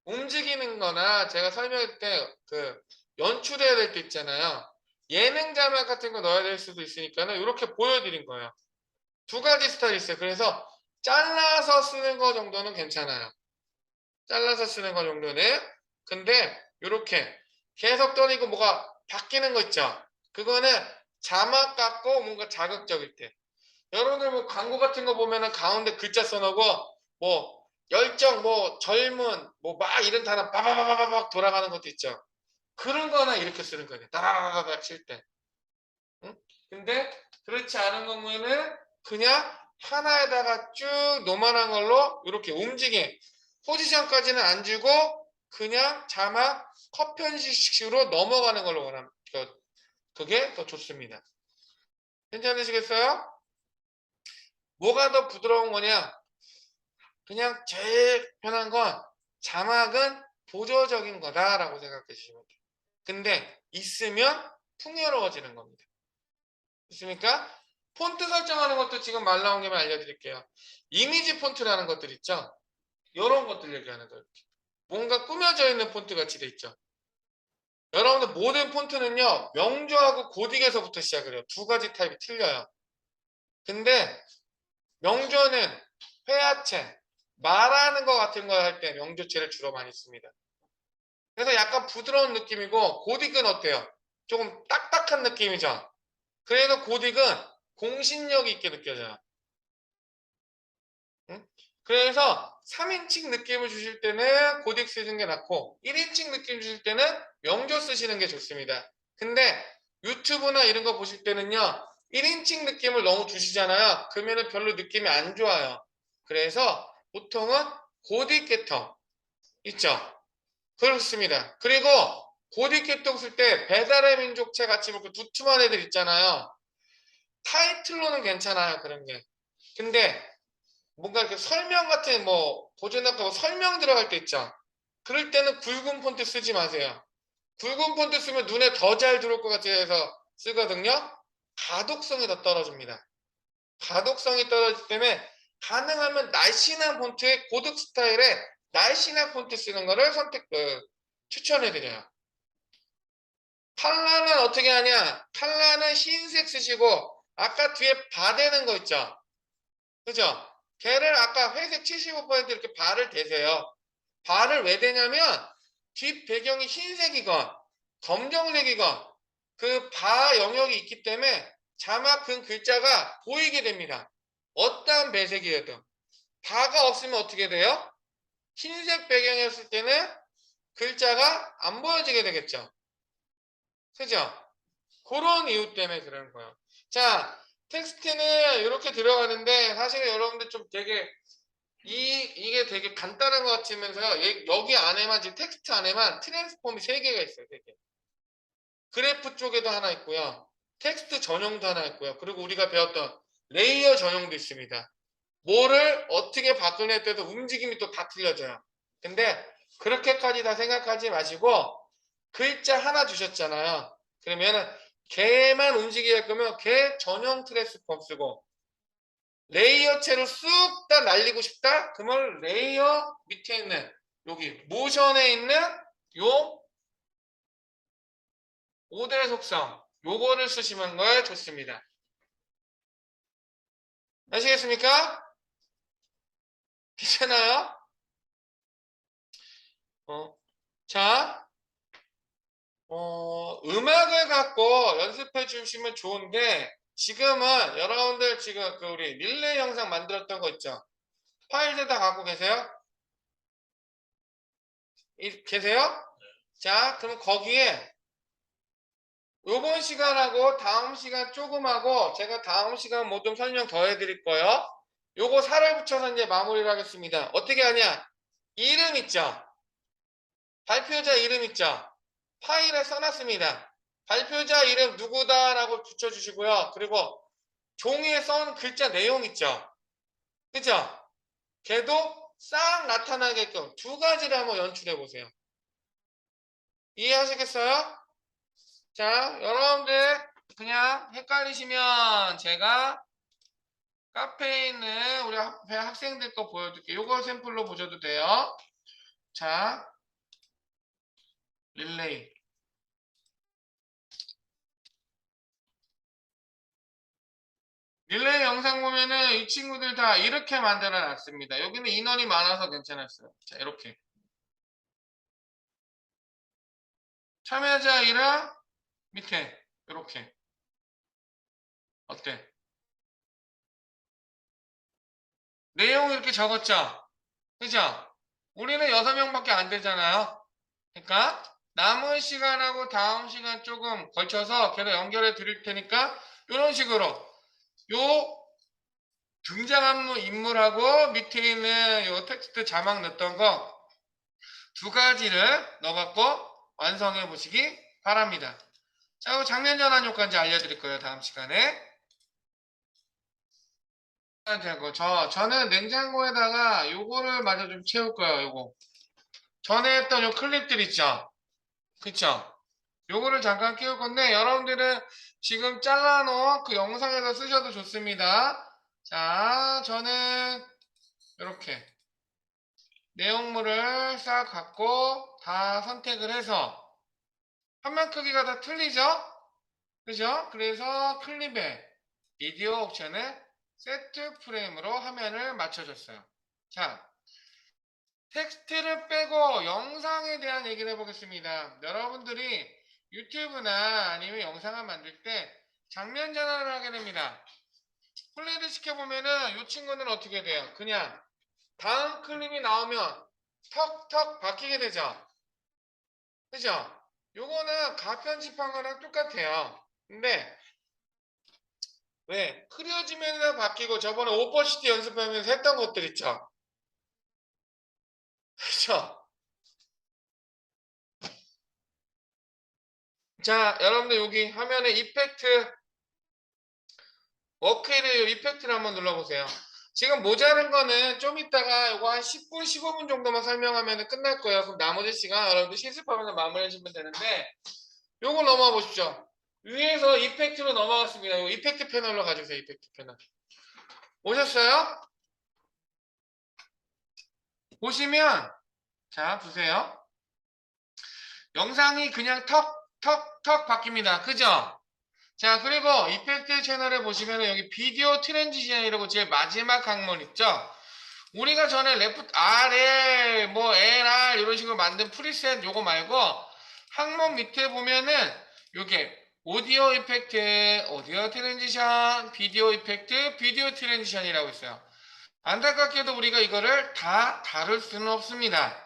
움직이는 거나 제가 설명할 때 그 연출해야 될 때 있잖아요. 예능 자막 같은 거 넣어야 될 수도 있으니까는 이렇게 보여드린 거예요. 두 가지 스타일이 있어요. 그래서 잘라서 쓰는 거 정도는 괜찮아요. 잘라서 쓰는 거 정도는. 근데 이렇게 계속 떠니고 뭐가 바뀌는 거 있죠. 그거는 자막 같고 뭔가 자극적일 때. 여러분들 뭐 광고 같은 거 보면은 가운데 글자 써놓고 뭐 열정 뭐 젊은 뭐 막 이런 단어 빠바바바박 돌아가는 것도 있죠. 그런 거나 이렇게 쓰는 거예요. 따라라라락 칠 때. 응? 근데 그렇지 않은 경우에는 그냥 하나에다가 쭉 노멀한 걸로 이렇게 움직임 포지션까지는 안 주고 그냥 자막 컷 편식식으로 넘어가는 걸로 원합니다. 그게 더 좋습니다. 괜찮으시겠어요? 뭐가 더 부드러운 거냐? 그냥 제일 편한 건 자막은 보조적인 거다라고 생각해 주시면 돼요. 근데 있으면 풍요로워지는 겁니다. 있습니까? 폰트 설정하는 것도 지금 말 나온 김에 알려드릴게요. 이미지 폰트라는 것들 있죠? 이런 것들 얘기하는 거예요. 뭔가 꾸며져 있는 폰트 같이 돼 있죠? 여러분들 모든 폰트는요. 명조하고 고딕에서부터 시작을 해요. 두 가지 타입이 틀려요. 근데 명조는 회화체, 말하는 것 같은 거 할 때 명조체를 주로 많이 씁니다. 그래서 약간 부드러운 느낌이고 고딕은 어때요? 조금 딱딱한 느낌이죠. 그래도 고딕은 공신력 있게 느껴져요. 응? 그래서 3인칭 느낌을 주실 때는 고딕 쓰시는 게 낫고 1인칭 느낌 주실 때는 명조 쓰시는 게 좋습니다. 근데 유튜브나 이런 거 보실 때는요. 1인칭 느낌을 너무 주시잖아요. 그러면은 별로 느낌이 안 좋아요. 그래서 보통은 고딕계통 있죠. 그렇습니다. 그리고 고딕계통 쓸 때 배달의 민족체 같이 뭐 두툼한 애들 있잖아요. 타이틀로는 괜찮아요. 그런 게. 근데 뭔가 이렇게 설명 같은 뭐 보존학하고 설명 들어갈 때 있죠. 그럴 때는 굵은 폰트 쓰지 마세요. 굵은 폰트 쓰면 눈에 더 잘 들어올 것 같아서 쓰거든요. 가독성이 더 떨어집니다. 가독성이 떨어지기 때문에 가능하면 날씬한 폰트의 고득 스타일의 날씬한 폰트 쓰는 거를 추천해드려요. 칼라는 어떻게 하냐? 칼라는 흰색 쓰시고 아까 뒤에 바대는 거 있죠? 그죠? 걔를 아까 회색 75% 이렇게 바를 대세요. 바를 왜 대냐면 뒷 배경이 흰색이건 검정색이건 그 바 영역이 있기 때문에 자막 근 글자가 보이게 됩니다. 어떠한 배색이어도. 바가 없으면 어떻게 돼요? 흰색 배경이었을 때는 글자가 안 보여지게 되겠죠. 그죠? 그런 이유 때문에 그러는 거예요. 자, 텍스트는 이렇게 들어가는데 사실 여러분들 좀 되게 이게 되게 간단한 것 같으면서요. 여기 안에만 지금 텍스트 안에만 트랜스폼이 3개가 있어요. 3개. 그래프 쪽에도 하나 있고요. 텍스트 전용도 하나 있고요. 그리고 우리가 배웠던 레이어 전용도 있습니다. 뭐를 어떻게 바꾸냐에 따라서 움직임이 또 다 틀려져요. 근데 그렇게까지 다 생각하지 마시고 글자 하나 주셨잖아요. 그러면은 걔만 움직이게 할 거면 걔 전용 트랜스폼 쓰고 레이어체로 쑥 다 날리고 싶다? 그러면 레이어 밑에 있는 여기 모션에 있는 요 모델 속성 요거를 쓰시는 거에 좋습니다. 아시겠습니까? 괜찮아요? 자, 음악을 갖고 연습해 주시면 좋은데 지금은 여러분들 지금 그 우리 릴레이 영상 만들었던 거 있죠? 파일들 다 갖고 계세요? 계세요? 자, 그럼 거기에 요번 시간하고 다음 시간 조금 하고 제가 다음 시간 뭐 좀 설명 더 해드릴 거예요. 요거 살을 붙여서 이제 마무리를 하겠습니다. 어떻게 하냐? 이름 있죠? 발표자 이름 있죠? 파일에 써놨습니다. 발표자 이름 누구다라고 붙여주시고요. 그리고 종이에 써온 글자 내용 있죠? 그죠? 걔도 싹 나타나게끔 두 가지를 한번 연출해 보세요. 이해하시겠어요? 자, 여러분들 그냥 헷갈리시면 제가 카페에 있는 우리 학생들 거 보여드릴게요. 요거 샘플로 보셔도 돼요. 자, 릴레이. 릴레이 영상 보면은 이 친구들 다 이렇게 만들어 놨습니다. 여기는 인원이 많아서 괜찮았어요. 자, 이렇게. 참여자 이름 밑에 이렇게. 어때? 내용 이렇게 적었죠? 그죠? 우리는 6명밖에 안 되잖아요. 그러니까 남은 시간하고 다음 시간 조금 걸쳐서 계속 연결해 드릴 테니까 이런 식으로 요 등장한 인물하고 밑에 있는 요 텍스트 자막 넣었던 거 두 가지를 넣어갖고 완성해 보시기 바랍니다. 자, 그리고 장면 전환 효과 이제 알려드릴 거예요. 다음 시간에. 저는 냉장고에다가 요거를 마저 좀 채울 거예요. 요거. 전에 했던 요 클립들 있죠? 그쵸? 요거를 잠깐 끼울 건데 여러분들은 지금 잘라놓은 그 영상에서 쓰셔도 좋습니다. 자, 저는 이렇게 내용물을 싹 갖고 다 선택을 해서 화면 크기가 다 틀리죠? 그죠? 그래서 클립에 비디오 옵션에 세트 프레임으로 화면을 맞춰줬어요. 자, 텍스트를 빼고 영상에 대한 얘기를 해보겠습니다. 여러분들이 유튜브나 아니면 영상을 만들 때 장면 전환을 하게 됩니다. 플레이를 시켜보면은 이 친구는 어떻게 돼요? 그냥 다음 클립이 나오면 턱턱 바뀌게 되죠. 그죠? 요거는 가편집한 거랑 똑같아요. 근데 왜? 흐려지면서 바뀌고 저번에 오퍼시티 연습하면서 했던 것들 있죠? 그렇죠? 자, 여러분들 여기 화면에 이펙트 워크에를 이펙트를 한번 눌러보세요. 지금 모자른 거는 좀 이따가 이거 한 10분, 15분 정도만 설명하면 끝날 거예요. 그럼 나머지 시간 여러분들 실습하면서 마무리 해주시면 되는데 요거 넘어가 보십시오. 위에서 이펙트로 넘어갔습니다. 이 이펙트 패널로 가주세요. 이펙트 패널. 오셨어요? 보시면 자 보세요. 영상이 그냥 턱, 턱, 턱 바뀝니다. 그죠? 자, 그리고 이펙트 채널에 보시면 여기 비디오 트랜지션이라고 제일 마지막 항목 있죠? 우리가 전에 레프트 RL, 뭐 LR 이런 식으로 만든 프리셋 요거 말고 항목 밑에 보면은 요게 오디오 이펙트, 오디오 트랜지션, 비디오 이펙트, 비디오 트랜지션이라고 있어요. 안타깝게도 우리가 이거를 다 다룰 수는 없습니다.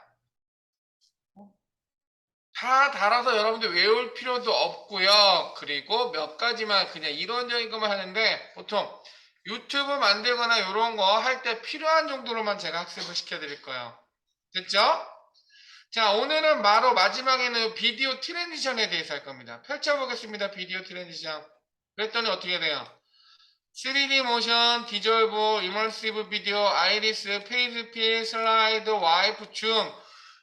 다 달아서 여러분들 외울 필요도 없고요. 그리고 몇 가지만 그냥 이론적인 것만 하는데 보통 유튜브 만들거나 이런 거 할 때 필요한 정도로만 제가 학습을 시켜드릴 거예요. 됐죠? 자, 오늘은 바로 마지막에는 비디오 트랜지션에 대해서 할 겁니다. 펼쳐보겠습니다. 비디오 트랜지션. 그랬더니 어떻게 돼요? 3D 모션, 디졸브, 이머시브 비디오, 아이리스, 페이즈 필, 슬라이드, 와이프 줌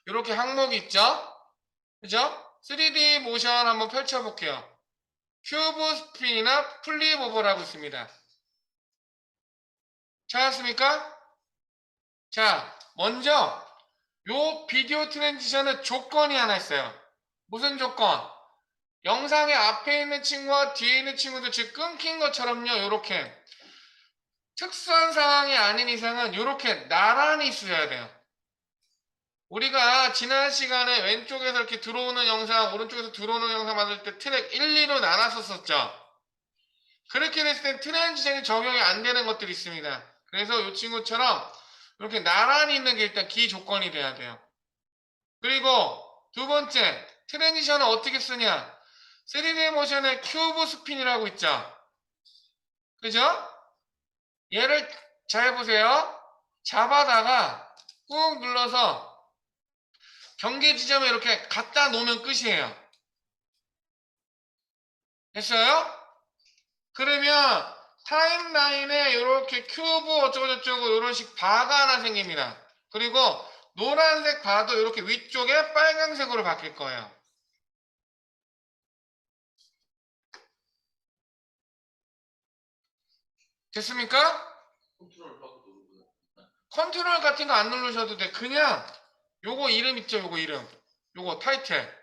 이렇게 항목이 있죠? 그죠? 3D 모션 한번 펼쳐볼게요. 큐브 스핀이나 플립 오버라고 있습니다. 찾았습니까? 자, 먼저 요 비디오 트랜지션은 조건이 하나 있어요. 무슨 조건? 영상의 앞에 있는 친구와 뒤에 있는 친구도 지금 끊긴 것처럼요. 이렇게 특수한 상황이 아닌 이상은 이렇게 나란히 있어야 돼요. 우리가 지난 시간에 왼쪽에서 이렇게 들어오는 영상, 오른쪽에서 들어오는 영상 만들 때 트랙 1, 2로 나눴었죠. 그렇게 됐을 땐 트랜지션이 적용이 안 되는 것들이 있습니다. 그래서 이 친구처럼 이렇게 나란히 있는 게 일단 기조건이 돼야 돼요. 그리고 두 번째, 트랜지션을 어떻게 쓰냐? 3D 모션의 큐브 스핀이라고 있죠. 그죠? 얘를 잘 보세요. 잡아다가 꾹 눌러서 경계 지점에 이렇게 갖다 놓으면 끝이에요. 됐어요? 그러면 타임라인에 이렇게 큐브 어쩌고저쩌고 이런 식 바가 하나 생깁니다. 그리고 노란색 바도 이렇게 위쪽에 빨간색으로 바뀔 거예요. 됐습니까? 컨트롤 같은 거 안 누르셔도 돼. 그냥 요거 이름 있죠? 요거 이름. 요거 타이틀.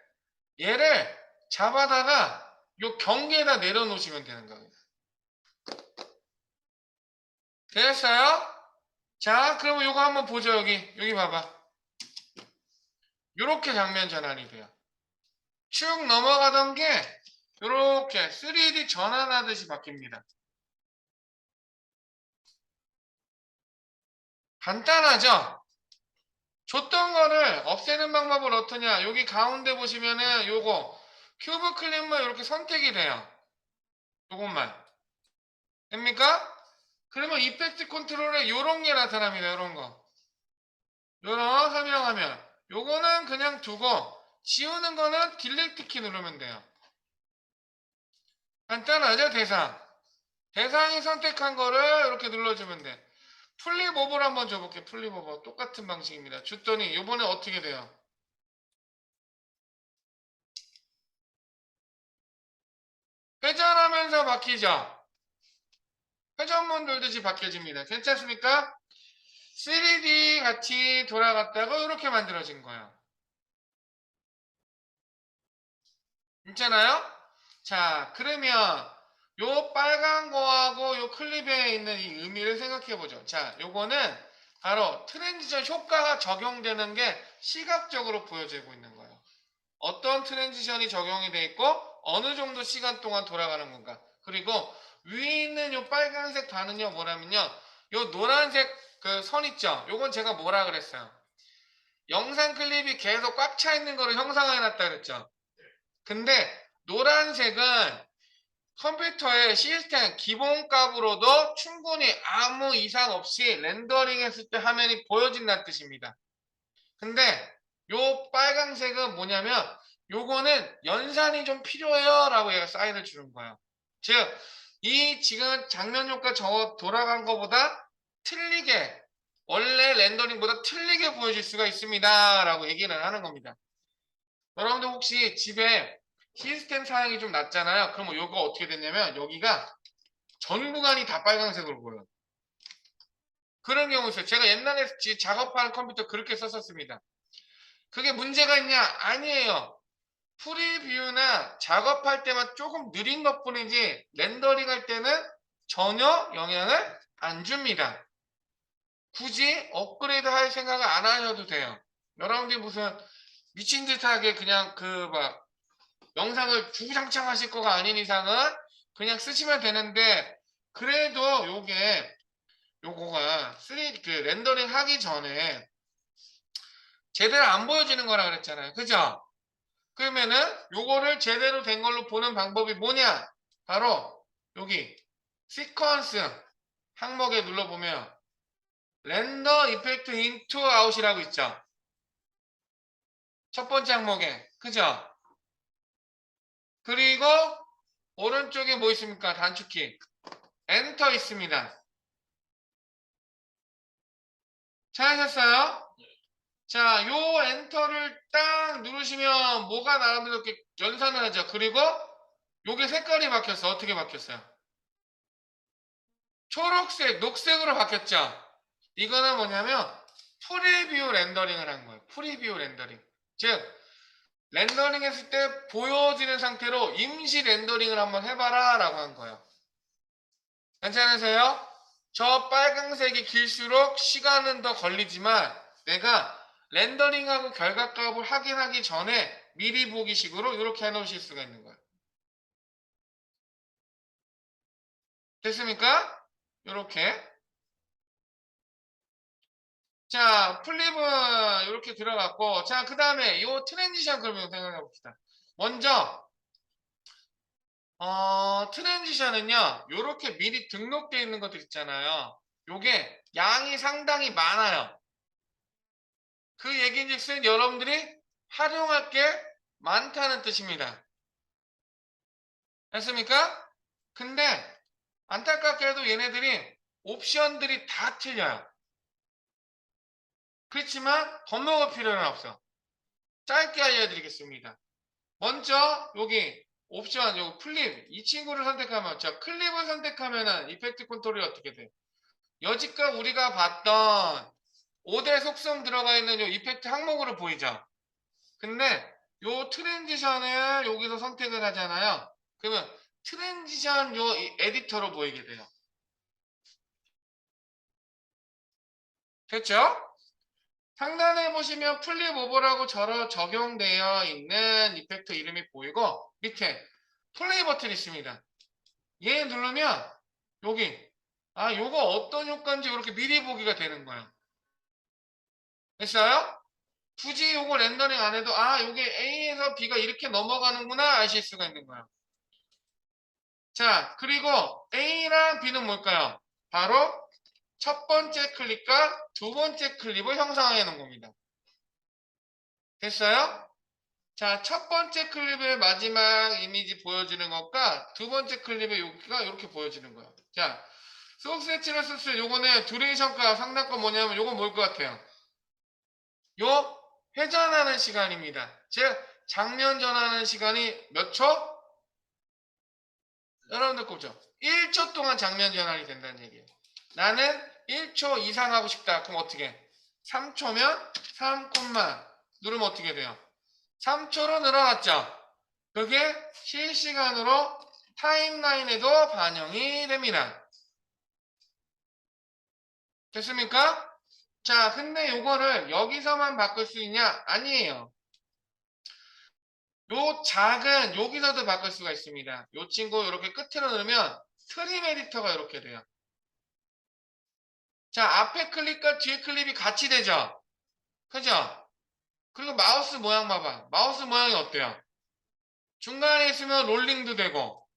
얘를 잡아다가 요 경계에다 내려놓으시면 되는 거예요. 됐어요? 자, 그러면 요거 한번 보죠. 여기 봐봐. 요렇게 장면 전환이 돼요. 쭉 넘어가던 게 요렇게 3D 전환하듯이 바뀝니다. 간단하죠? 줬던 거를 없애는 방법을 어떠냐? 여기 가운데 보시면은 요거 큐브 클립만 이렇게 선택이 돼요. 요것만. 됩니까? 그러면 이펙트 컨트롤에 요런 게 나타납니다. 요런 거. 요런 설명하면 요거는 그냥 두고 지우는 거는 딜리트 키 누르면 돼요. 간단하죠? 대상이 선택한 거를 이렇게 눌러주면 돼. 플립 오버를 한번 줘볼게요. 플립 오버. 똑같은 방식입니다. 줬더니 요번에 어떻게 돼요? 회전하면서 바뀌죠? 회전문 돌듯이 바뀌어집니다. 괜찮습니까? 3D 같이 돌아갔다가 이렇게 만들어진 거예요. 괜찮아요? 자, 그러면 요 빨간 거하고 요 클립에 있는 이 의미를 생각해 보죠. 자, 요거는 바로 트랜지션 효과가 적용되는 게 시각적으로 보여지고 있는 거예요. 어떤 트랜지션이 적용이 돼 있고 어느 정도 시간 동안 돌아가는 건가. 그리고 위에 있는 요 빨간색 바는요 뭐라면요. 요 노란색 그 선 있죠. 요건 제가 뭐라 그랬어요. 영상 클립이 계속 꽉 차 있는 거를 형상화해 놨다 그랬죠. 근데 노란색은 컴퓨터의 시스템 기본값으로도 충분히 아무 이상 없이 렌더링 했을 때 화면이 보여진다는 뜻입니다. 근데 요 빨강색은 뭐냐면 요거는 연산이 좀 필요해요 라고 얘가 사인을 주는 거예요. 즉 이 지금 장면 효과 저 돌아간 것보다 틀리게 원래 렌더링보다 틀리게 보여질 수가 있습니다 라고 얘기를 하는 겁니다. 여러분들 혹시 집에 시스템 사양이 좀 낮잖아요. 그럼 요거 어떻게 됐냐면 여기가 전 구간이 다 빨간색으로 보여요. 그런 경우 있어요. 제가 옛날에 작업하는 컴퓨터 그렇게 썼었습니다. 그게 문제가 있냐? 아니에요. 프리뷰나 작업할 때만 조금 느린 것 뿐이지 렌더링 할 때는 전혀 영향을 안 줍니다. 굳이 업그레이드 할 생각을 안 하셔도 돼요. 여러분들이 무슨 미친 듯하게 그냥 그 막 영상을 주구장창 하실 거가 아닌 이상은 그냥 쓰시면 되는데 그래도 요거가 그 렌더링 하기 전에 제대로 안 보여지는 거라 그랬잖아요. 그죠? 그러면은 요거를 제대로 된 걸로 보는 방법이 뭐냐? 바로 여기 시퀀스 항목에 눌러보면 렌더 이펙트 인투 아웃이라고 있죠. 첫 번째 항목에. 그죠? 그리고 오른쪽에 뭐 있습니까? 단축키. 엔터 있습니다. 찾으셨어요? 자, 요 엔터를 딱 누르시면 뭐가 나오면 이렇게 연산을 하죠. 그리고 요게 색깔이 바뀌었어. 어떻게 바뀌었어요? 초록색, 녹색으로 바뀌었죠. 이거는 뭐냐면 프리뷰 렌더링을 한 거예요. 프리뷰 렌더링. 즉 렌더링 했을 때 보여지는 상태로 임시 렌더링을 한번 해봐라 라고 한 거예요. 괜찮으세요? 저 빨강색이 길수록 시간은 더 걸리지만 내가 렌더링하고 결과값을 확인하기 전에 미리 보기 식으로 이렇게 해놓으실 수가 있는 거예요. 됐습니까? 이렇게. 자, 플립은 이렇게 들어갔고, 자, 그 다음에 이 트랜지션 그러면 생각해 봅시다. 먼저, 트랜지션은요, 이렇게 미리 등록되어 있는 것들 있잖아요. 요게 양이 상당히 많아요. 그 얘기인즉슨 여러분들이 활용할 게 많다는 뜻입니다. 됐습니까? 근데 안타깝게도 얘네들이 옵션들이 다 틀려요. 그렇지만 겁먹을 필요는 없어. 짧게 알려드리겠습니다. 먼저 여기 옵션 요 클립 이 친구를 선택하면 자 클립을 선택하면은 이펙트 컨트롤이 어떻게 돼? 여지껏 우리가 봤던 5대 속성 들어가 있는 요 이펙트 항목으로 보이죠? 근데 요 트랜지션을 여기서 선택을 하잖아요. 그러면 트랜지션 요 에디터로 보이게 돼요. 됐죠? 상단에 보시면 플립 오버라고 적용되어 있는 이펙트 이름이 보이고 밑에 플레이 버튼 있습니다. 얘 누르면 여기 요거 어떤 효과인지 이렇게 미리 보기가 되는 거예요. 됐어요? 굳이 요거 렌더링 안 해도 요게 A에서 B가 이렇게 넘어가는구나 아실 수가 있는 거예요. 자, 그리고 A랑 B는 뭘까요? 바로 첫 번째 클립과 두 번째 클립을 형성해 놓은 겁니다. 됐어요? 자, 첫 번째 클립의 마지막 이미지 보여지는 것과 두 번째 클립의 여기가 이렇게 보여지는 거예요. 자, 소스 에치러스 요거는 듀레이션과 상단권 뭐냐면 요건 뭘 것 같아요? 요 회전하는 시간입니다. 즉 장면 전하는 시간이 몇 초? 여러분들 꼽죠? 1초 동안 장면 전환이 된다는 얘기예요. 나는 1초 이상 하고 싶다. 그럼 어떻게? 3초면 3, 누르면 어떻게 돼요? 3초로 늘어났죠? 그게 실시간으로 타임라인에도 반영이 됩니다. 됐습니까? 자, 근데 요거를 여기서만 바꿀 수 있냐? 아니에요. 요 작은 여기서도 바꿀 수가 있습니다. 요 친구 이렇게 끝으로 누르면 트림 에디터가 이렇게 돼요. 자, 앞에 클립과 뒤에 클립이 같이 되죠? 그죠? 그리고 마우스 모양 봐봐. 마우스 모양이 어때요? 중간에 있으면 롤링도 되고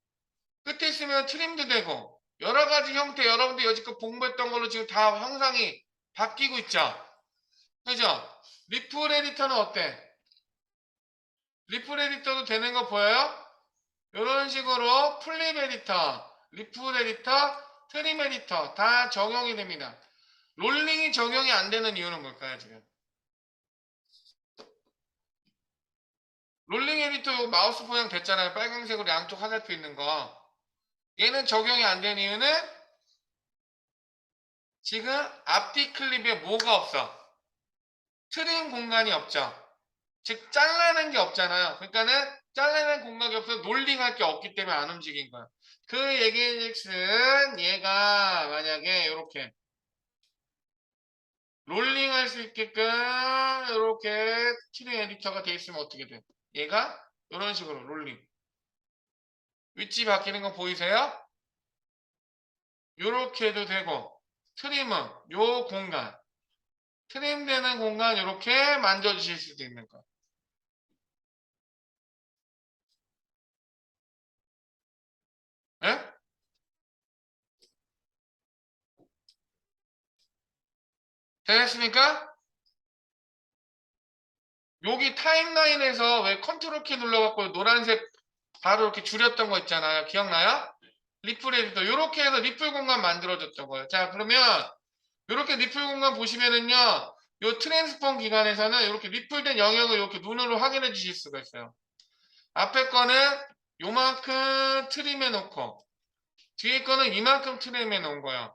끝에 있으면 트림도 되고 여러 가지 형태 여러분들 여지껏 공부했던 걸로 지금 다 형상이 바뀌고 있죠. 그죠? 리플 에디터는 어때? 리플 에디터도 되는 거 보여요? 이런 식으로 플립 에디터, 리플 에디터, 트림 에디터 다 적용이 됩니다. 롤링이 적용이 안 되는 이유는 뭘까요, 지금? 롤링 에디터 요 마우스 모양 됐잖아요. 빨간색으로 양쪽 화살표 있는 거. 얘는 적용이 안 되는 이유는 지금 앞뒤 클립에 뭐가 없어? 트림 공간이 없죠. 즉 잘라낸 게 없잖아요. 그러니까는 잘라낸 공간이 없어서 롤링할 게 없기 때문에 안 움직인 거야. 그 얘기즉슨 얘가 만약에 이렇게 롤링할 수 있게끔 이렇게 트림 에디터가 돼 있으면 어떻게 돼? 얘가 이런 식으로 롤링. 위치 바뀌는 거 보이세요? 이렇게 해도 되고 트림은 요 공간 트림되는 공간 이렇게 만져주실 수도 있는 거. 예? 되겠습니까? 여기 타임라인에서 왜 컨트롤 키 눌러갖고 노란색 바로 이렇게 줄였던 거 있잖아요. 기억나요? 리플 에디터 이렇게 해서 리플 공간 만들어줬던 거예요. 자 그러면 이렇게 리플 공간 보시면은요. 요 트랜스폼 기간에서는 이렇게 리플된 영역을 이렇게 눈으로 확인해 주실 수가 있어요. 앞에 거는 요만큼 트림해 놓고 뒤에 거는 이만큼 트림해 놓은 거예요.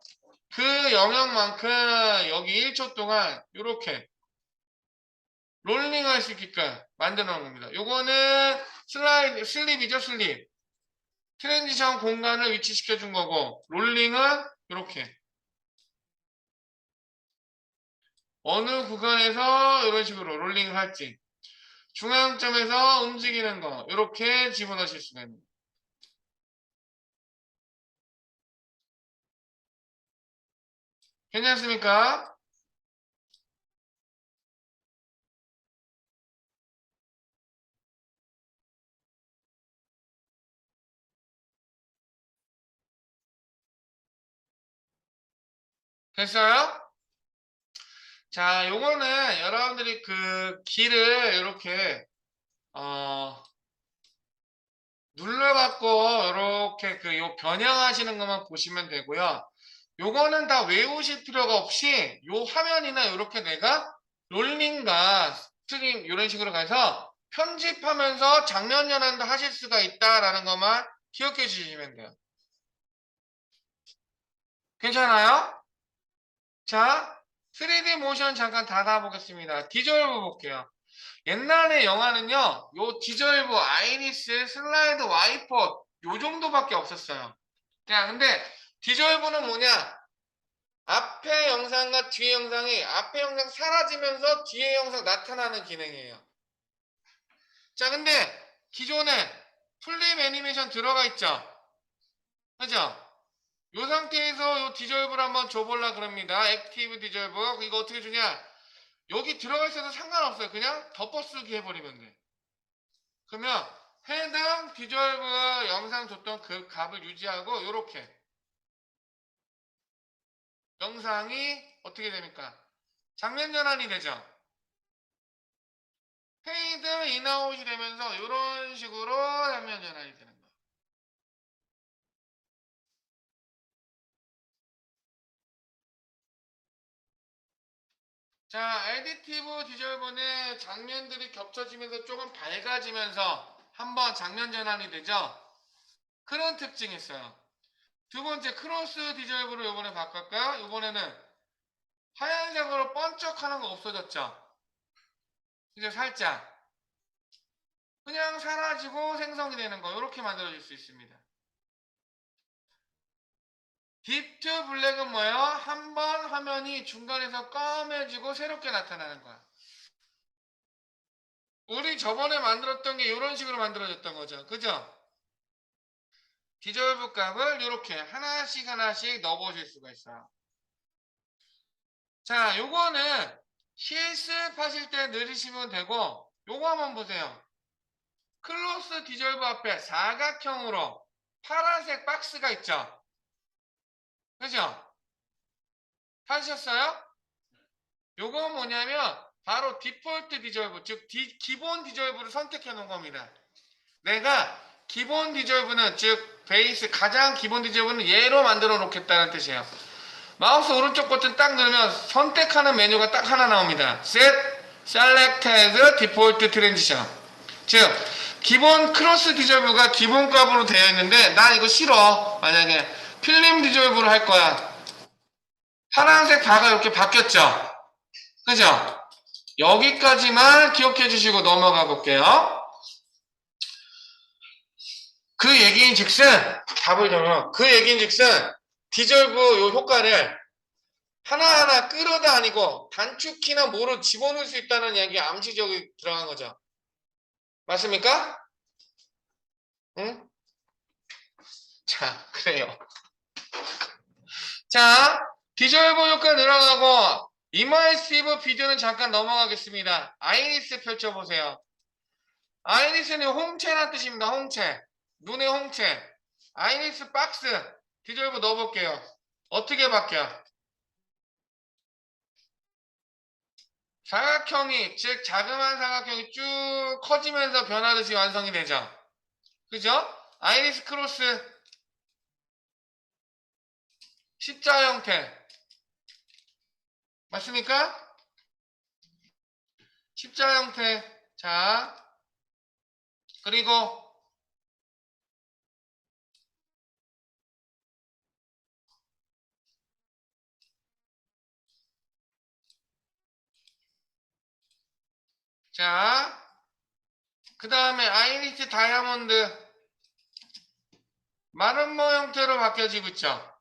그 영역만큼 여기 1초 동안 이렇게 롤링 할 수 있게끔 만들어 놓은 겁니다. 요거는 슬립이죠, 슬립. 트랜지션 공간을 위치시켜 준 거고, 롤링은 이렇게. 어느 구간에서 이런 식으로 롤링을 할지. 중앙점에서 움직이는 거, 이렇게 집어넣으실 수가 있습니다. 괜찮습니까? 됐어요? 자, 요거는 여러분들이 그 길을 이렇게 눌러갖고 이렇게 그 요 변형하시는 것만 보시면 되고요. 요거는 다 외우실 필요가 없이 요 화면이나 이렇게 내가 롤링과 스트림 이런 식으로 가서 편집하면서 장면 전환도 하실 수가 있다라는 것만 기억해 주시면 돼요. 괜찮아요? 자, 3D 모션 잠깐 닫아 보겠습니다. 디졸브 볼게요. 옛날에 영화는요, 요 디졸브, 아이리스, 슬라이드, 와이퍼 요 정도밖에 없었어요. 자, 근데 디졸브는 뭐냐? 앞에 영상과 뒤에 영상이 앞에 영상 사라지면서 뒤에 영상 나타나는 기능이에요. 자, 근데 기존에 플립 애니메이션 들어가 있죠? 그죠? 이 상태에서 요 디졸브를 한번 줘볼라 그럽니다. 액티브 디졸브. 이거 어떻게 주냐? 여기 들어가 있어도 상관없어요. 그냥 덮어쓰기 해버리면 돼. 그러면 해당 디졸브 영상 줬던 그 값을 유지하고 요렇게 영상이 어떻게 됩니까? 장면 전환이 되죠? 페이드 인아웃이 되면서 이런 식으로 장면 전환이 되는 거예요. 자, 에디티브 디졸브는 장면들이 겹쳐지면서 조금 밝아지면서 한번 장면 전환이 되죠? 그런 특징이 있어요. 두 번째, 크로스 디졸브로 이번에 바꿀까요? 이번에는 하얀색으로 번쩍하는 거 없어졌죠? 이제 살짝 그냥 사라지고 생성이 되는 거 이렇게 만들어질 수 있습니다. 딥투 블랙은 뭐예요? 한 번 화면이 중간에서 검해지고 새롭게 나타나는 거야. 우리 저번에 만들었던 게 이런 식으로 만들어졌던 거죠. 그죠? 디졸브 값을 이렇게 하나씩 하나씩 넣어보실 수가 있어요. 자, 요거는 실습하실 때 늘리시면 되고 요거 한번 보세요. 클로스 디졸브 앞에 사각형으로 파란색 박스가 있죠. 그죠? 찾으셨어요? 요건 뭐냐면 바로 디폴트 디졸브, 즉 기본 디졸브를 선택해 놓은 겁니다. 내가 기본 디졸브는 즉 베이스 가장 기본 디졸브는 얘로 만들어 놓겠다는 뜻이에요. 마우스 오른쪽 버튼 딱 누르면 선택하는 메뉴가 딱 하나 나옵니다. Set Selected Default Transition. 즉 기본 크로스 디졸브가 기본 값으로 되어 있는데 난 이거 싫어. 만약에 필름 디졸브를 할 거야. 파란색 바가 이렇게 바뀌었죠. 그죠? 여기까지만 기억해 주시고 넘어가 볼게요. 그 얘기인 즉슨 답을 정해. 그 얘기인 즉슨 디졸브 요 효과를 하나하나 끌어다 아니고 단축키나 뭐로 집어넣을 수 있다는 얘기 암시적으로 들어간 거죠. 맞습니까? 응? 자, 그래요. 자, 디졸브 효과 늘어나고 이머시브 비디오는 잠깐 넘어가겠습니다. 아이리스 펼쳐보세요. 아이리스는 홍채란 뜻입니다. 홍채. 눈의 홍채. 아이리스 박스. 디졸브 넣어볼게요. 어떻게 바뀌어? 사각형이, 즉 자그마한 사각형이 쭉 커지면서 변하듯이 완성이 되죠. 그죠? 아이리스 크로스 십자 형태. 맞습니까? 십자 형태. 자, 그리고 자, 그 다음에 아이리스 다이아몬드 마름모 형태로 바뀌어지고 있죠.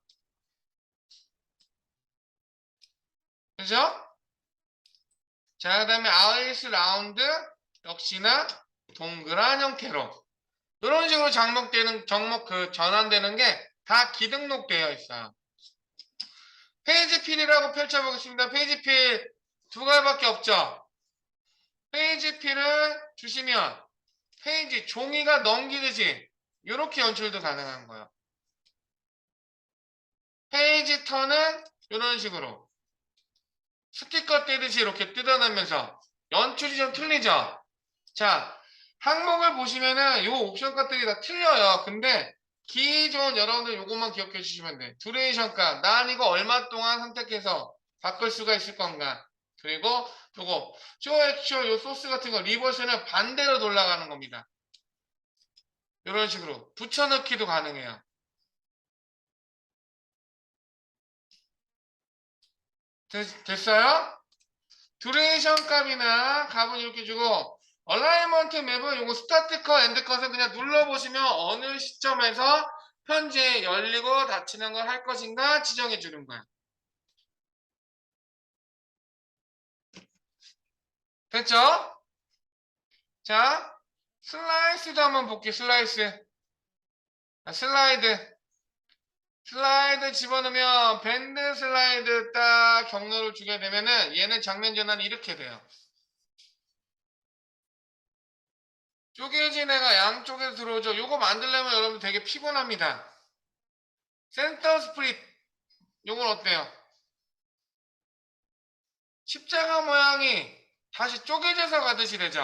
그죠? 자, 그 다음에 아이리스 라운드 역시나 동그란 형태로 이런 식으로 정목 전환되는 게 다 기등록되어 있어요. 페이지 필이라고 펼쳐보겠습니다. 페이지 필 두 가지밖에 없죠. 페이지 필을 주시면 페이지 종이가 넘기듯이 이렇게 연출도 가능한 거예요. 페이지 턴은 이런 식으로 스티커 떼듯이 이렇게 뜯어내면서 연출이 좀 틀리죠. 자, 항목을 보시면은 이 옵션 값들이 다 틀려요. 근데 기존 여러분들 요것만 기억해 주시면 돼. 듀레이션 값. 난 이거 얼마 동안 선택해서 바꿀 수가 있을 건가. 그리고 요거 쇼 액츄얼 요 소스 같은 거 리버스는 반대로 돌아가는 겁니다. 이런 식으로 붙여넣기도 가능해요. 됐어요? 듀레이션 값이나 값은 이렇게 주고 얼라이먼트 맵은 요거 스타트 컷, 엔드 컷을 그냥 눌러보시면 어느 시점에서 현재 열리고 닫히는 걸 할 것인가 지정해 주는 거야. 됐죠? 자, 슬라이스도 한번 볼게요. 슬라이스. 슬라이드 집어넣으면 밴드 슬라이드 딱 경로를 주게 되면은 얘는 장면 전환이 이렇게 돼요. 쪼개진 애가 양쪽에서 들어오죠. 요거 만들려면 여러분 되게 피곤합니다. 센터 스프릿 요건 어때요? 십자가 모양이 다시 쪼개져서 가듯이 되죠.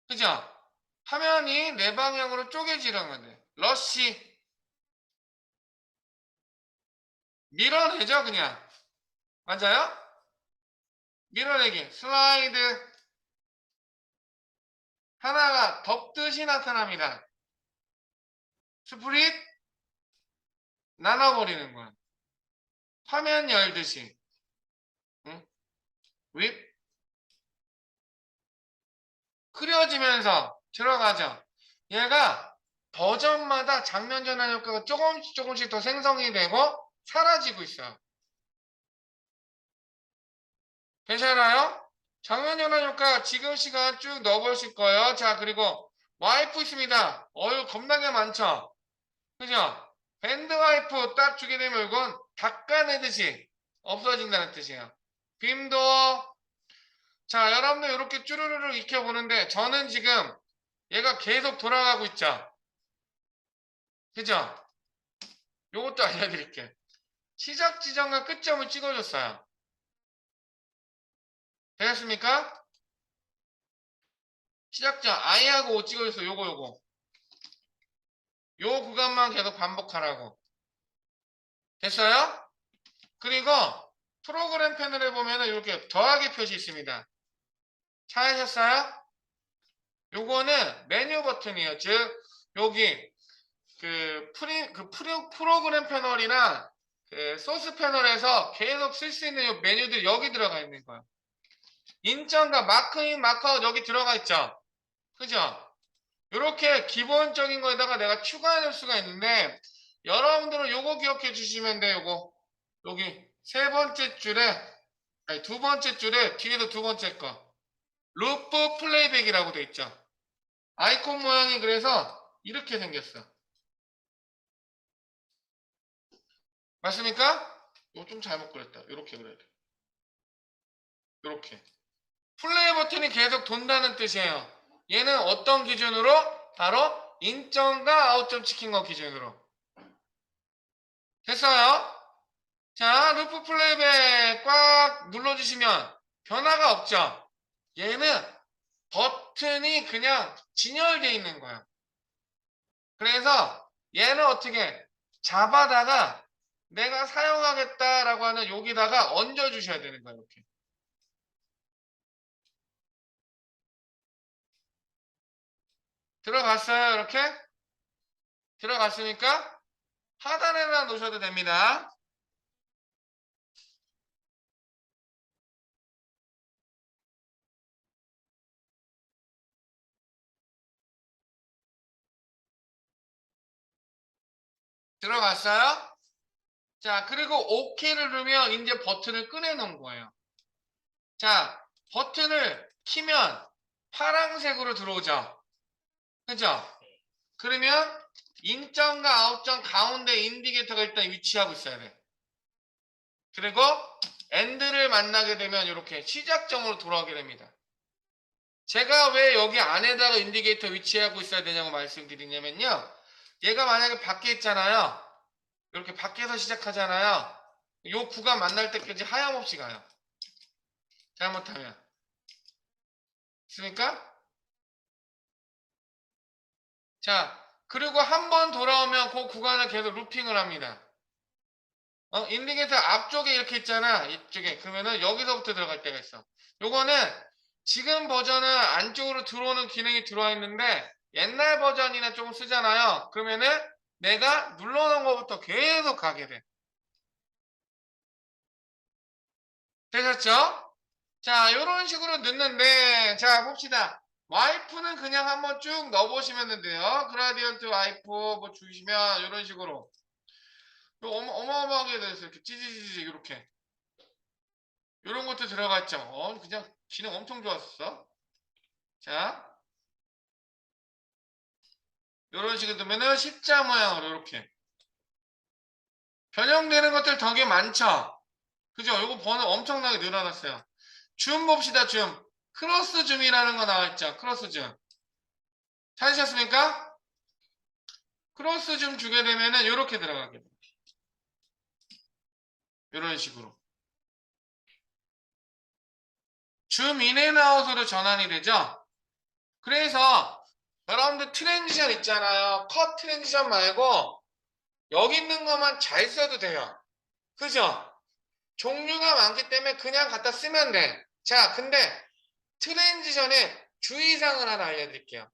그죠? 화면이 내 방향으로 쪼개지는 건데 러쉬 밀어내죠 그냥. 맞아요? 밀어내기 슬라이드 하나가 덮듯이 나타납니다. 스프릿 나눠버리는 거야. 화면 열듯이. 응? 윗 흐려지면서 들어가죠. 얘가 버전마다 장면 전환 효과가 조금씩 더 생성이 되고 사라지고 있어요. 괜찮아요? 장면 전환 효과 지금 시간 쭉 넣어보실 거예요. 자, 그리고 와이프 있습니다. 어유 겁나게 많죠? 그죠? 밴드 와이프 딱 주게 되면 이건 닦아내듯이 없어진다는 뜻이에요. 빔도 자, 여러분들 이렇게 쭈루루루 익혀보는데 저는 지금 얘가 계속 돌아가고 있죠. 그죠? 요것도 알려드릴게. 시작 지점과 끝점을 찍어줬어요. 되겠습니까? 시작점 I하고 O 찍어줬어요. 요거. 요 구간만 계속 반복하라고. 됐어요? 그리고 프로그램 패널에 보면은 이렇게 더하기 표시 있습니다. 찾으셨어요? 요거는 메뉴 버튼이에요. 즉, 여기 프로그램 패널이나 그 소스 패널에서 계속 쓸 수 있는 요 메뉴들 여기 들어가 있는 거예요. 인점과 마크인, 마크아웃 여기 들어가 있죠. 그죠? 이렇게 기본적인 거에다가 내가 추가할 수가 있는데 여러분들은 요거 기억해 주시면 돼요. 요거 여기 세 번째 줄에 아니 두 번째 줄에 뒤에도 두 번째 거 루프 플레이백이라고 돼 있죠. 아이콘 모양이 그래서 이렇게 생겼어. 맞습니까? 이거 좀 잘못 그렸다. 이렇게 그려야 돼. 이렇게 플레이 버튼이 계속 돈다는 뜻이에요. 얘는 어떤 기준으로? 바로 인점과 아웃점 찍힌 거 기준으로. 됐어요? 자, 루프 플레이백 꽉 눌러주시면 변화가 없죠? 얘는 버튼이 그냥 진열되어 있는 거야. 그래서 얘는 어떻게 잡아다가 내가 사용하겠다라고 하는 여기다가 얹어주셔야 되는 거야. 이렇게. 들어갔어요? 이렇게? 들어갔으니까 하단에다 놓으셔도 됩니다. 들어갔어요? 자, 그리고 OK를 누르면 이제 버튼을 꺼내놓은 거예요. 자, 버튼을 키면 파란색으로 들어오죠? 그죠? 그러면 인점과 아웃점 가운데 인디게이터가 일단 위치하고 있어야 돼. 그리고 엔드를 만나게 되면 이렇게 시작점으로 돌아오게 됩니다. 제가 왜 여기 안에다가 인디게이터 위치하고 있어야 되냐고 말씀드리냐면요. 얘가 만약에 밖에 있잖아요. 이렇게 밖에서 시작하잖아요. 이 구간 만날 때까지 하염없이 가요. 잘못하면. 있습니까? 자, 그리고 한 번 돌아오면 그 구간을 계속 루핑을 합니다. 인디게이터 앞쪽에 이렇게 있잖아. 이쪽에. 그러면은 여기서부터 들어갈 때가 있어. 요거는 지금 버전은 안쪽으로 들어오는 기능이 들어와 있는데 옛날 버전이나 조금 쓰잖아요. 그러면은 내가 눌러놓은 것부터 계속 가게 돼. 되셨죠? 자, 요런 식으로 넣는데, 자, 봅시다. 와이프는 그냥 한번 쭉 넣어보시면 돼요. 그라디언트 와이프 뭐 주시면 이런 식으로. 어마어마하게 돼서 이렇게 찌지지지 이렇게. 이런 것도 들어갔죠. 그냥 기능 엄청 좋았어. 자, 이런 식으로 두면은 십자 모양으로 이렇게. 변형되는 것들 되게 많죠? 그죠? 요거 번호 엄청나게 늘어났어요. 줌 봅시다, 줌. 크로스 줌이라는 거 나와있죠? 크로스 줌. 찾으셨습니까? 크로스 줌 주게 되면은 이렇게 들어가게 돼요. 이런 식으로. 줌 인앤아웃으로 전환이 되죠? 그래서 여러분들 트랜지션 있잖아요. 컷 트랜지션 말고 여기 있는 것만 잘 써도 돼요. 그죠? 종류가 많기 때문에 그냥 갖다 쓰면 돼. 자, 근데 트랜지션에 주의사항을 하나 알려드릴게요.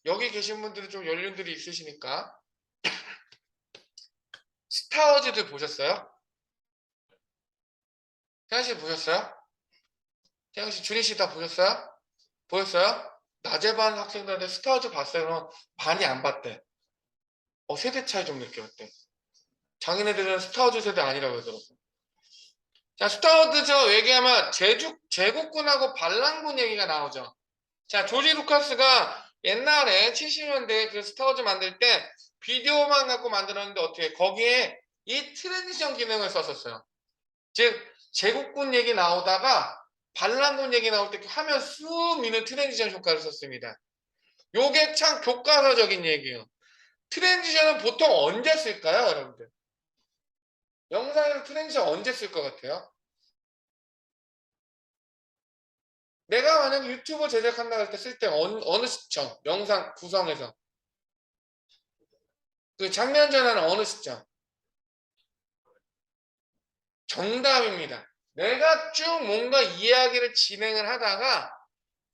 여기 계신 분들은 좀 연륜들이 있으시니까 스타워즈들 보셨어요? 태양씨 보셨어요? 태양씨, 준희씨 다 보셨어요? 보였어요? 낮에 반 학생들한테 스타워즈 봤어요? 그럼 반이 안 봤대. 세대 차이 좀 느꼈대. 장인애들은 스타워즈 세대 아니라고 그러더라고. 자, 스타워즈 저 얘기하면 제국군하고 반란군 얘기가 나오죠. 자, 조지 루카스가 옛날에 70년대에 그 스타워즈 만들 때 비디오만 갖고 만들었는데 어떻게 거기에 이 트랜지션 기능을 썼었어요. 즉 제국군 얘기 나오다가 반란군 얘기 나올 때 화면 쑥 미는 트랜지션 효과를 썼습니다. 요게 참 교과서적인 얘기예요. 트랜지션은 보통 언제 쓸까요, 여러분들? 영상에서 트랜지션 언제 쓸 것 같아요? 내가 만약 유튜브 제작한다 할 때 쓸 때 어느 시점? 영상 구성에서. 그 장면 전환은 어느 시점? 정답입니다. 내가 쭉 뭔가 이야기를 진행을 하다가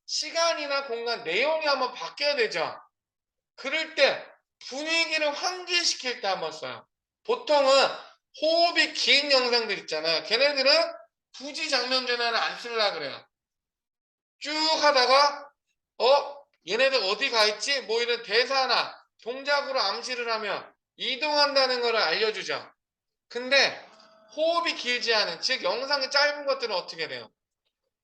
시간이나 공간, 내용이 한번 바뀌어야 되죠. 그럴 때 분위기를 환기시킬 때 한번 써요. 보통은 호흡이 긴 영상들 있잖아요. 걔네들은 굳이 장면 전환을 안 쓰려고 그래요. 쭉 하다가 얘네들 어디 가 있지? 뭐 이런 대사나 동작으로 암시를 하면 이동한다는 것을 알려주죠. 근데 호흡이 길지 않은, 즉 영상이 짧은 것들은 어떻게 돼요?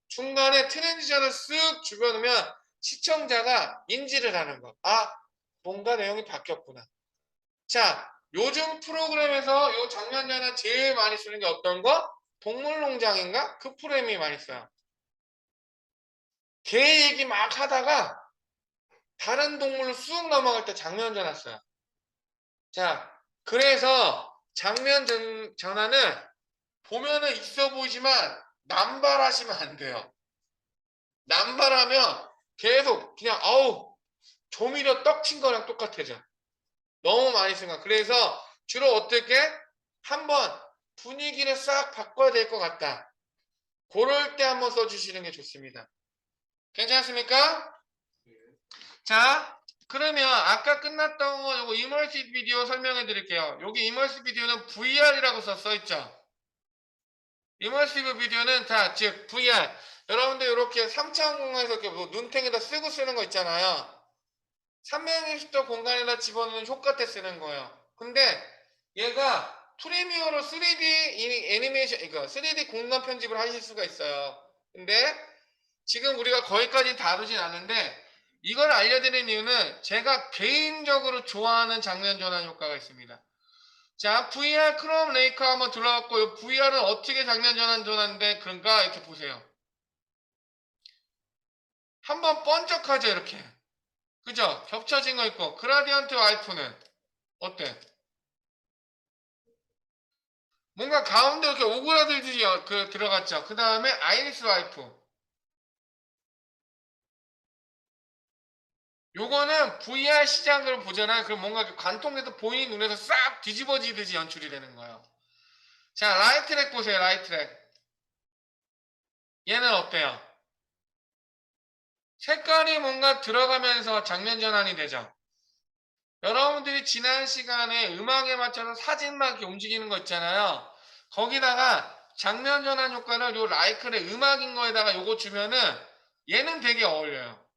중간에 트랜지션을 쓱 집어넣으면 시청자가 인지를 하는 거. 아, 뭔가 내용이 바뀌었구나. 자, 요즘 프로그램에서 요 장면 전환 제일 많이 쓰는 게 어떤 거? 동물농장인가? 그 프로그램이 많이 써요. 개 얘기 막 하다가 다른 동물로 쑥 넘어갈 때 장면 전환 써요. 자, 그래서 장면 전환은 보면은 있어 보이지만 남발하시면 안 돼요. 남발하면 계속 그냥 조미료 떡친 거랑 똑같아져. 너무 많이 생각. 그래서 주로 어떻게 한번 분위기를 싹 바꿔야 될 것 같다. 그럴 때 한번 써주시는 게 좋습니다. 괜찮습니까? 자, 그러면 아까 끝났던 거 요거 이머시브 비디오 설명해 드릴게요. 여기 이머시브 비디오는 VR이라고 써 있죠. 이머시브 비디오는 즉 VR. 여러분들 이렇게 3차원 공간에서 이렇게 뭐 눈탱이다 쓰고 쓰는 거 있잖아요. 360도 공간에다 집어넣는 효과 때 쓰는 거예요. 근데 얘가 프리미어로 3D 애니메이션, 그러니까 3D 공간 편집을 하실 수가 있어요. 근데 지금 우리가 거기까지 다루진 않는데 이걸 알려드리는 이유는 제가 개인적으로 좋아하는 장면 전환 효과가 있습니다. 자, VR 크롬 레이커 한번 들어갔고 VR은 어떻게 장면 전환하는데 그런가 이렇게 보세요. 한번 번쩍하죠 이렇게. 그죠? 겹쳐진 거 있고 그라디언트 와이프는 어때? 뭔가 가운데 이렇게 오그라들듯이 들어갔죠. 그 다음에 아이리스 와이프. 요거는 VR 시장으로 보잖아요. 그럼 뭔가 관통돼서 본인 눈에서 싹 뒤집어지듯이 연출이 되는 거예요. 자, 라이트랙 보세요. 라이트랙. 얘는 어때요? 색깔이 뭔가 들어가면서 장면 전환이 되죠. 여러분들이 지난 시간에 음악에 맞춰서 사진만 이렇게 움직이는 거 있잖아요. 거기다가 장면 전환 효과를 요 라이클의 음악인 거에다가 요거 주면은 얘는 되게 어울려요.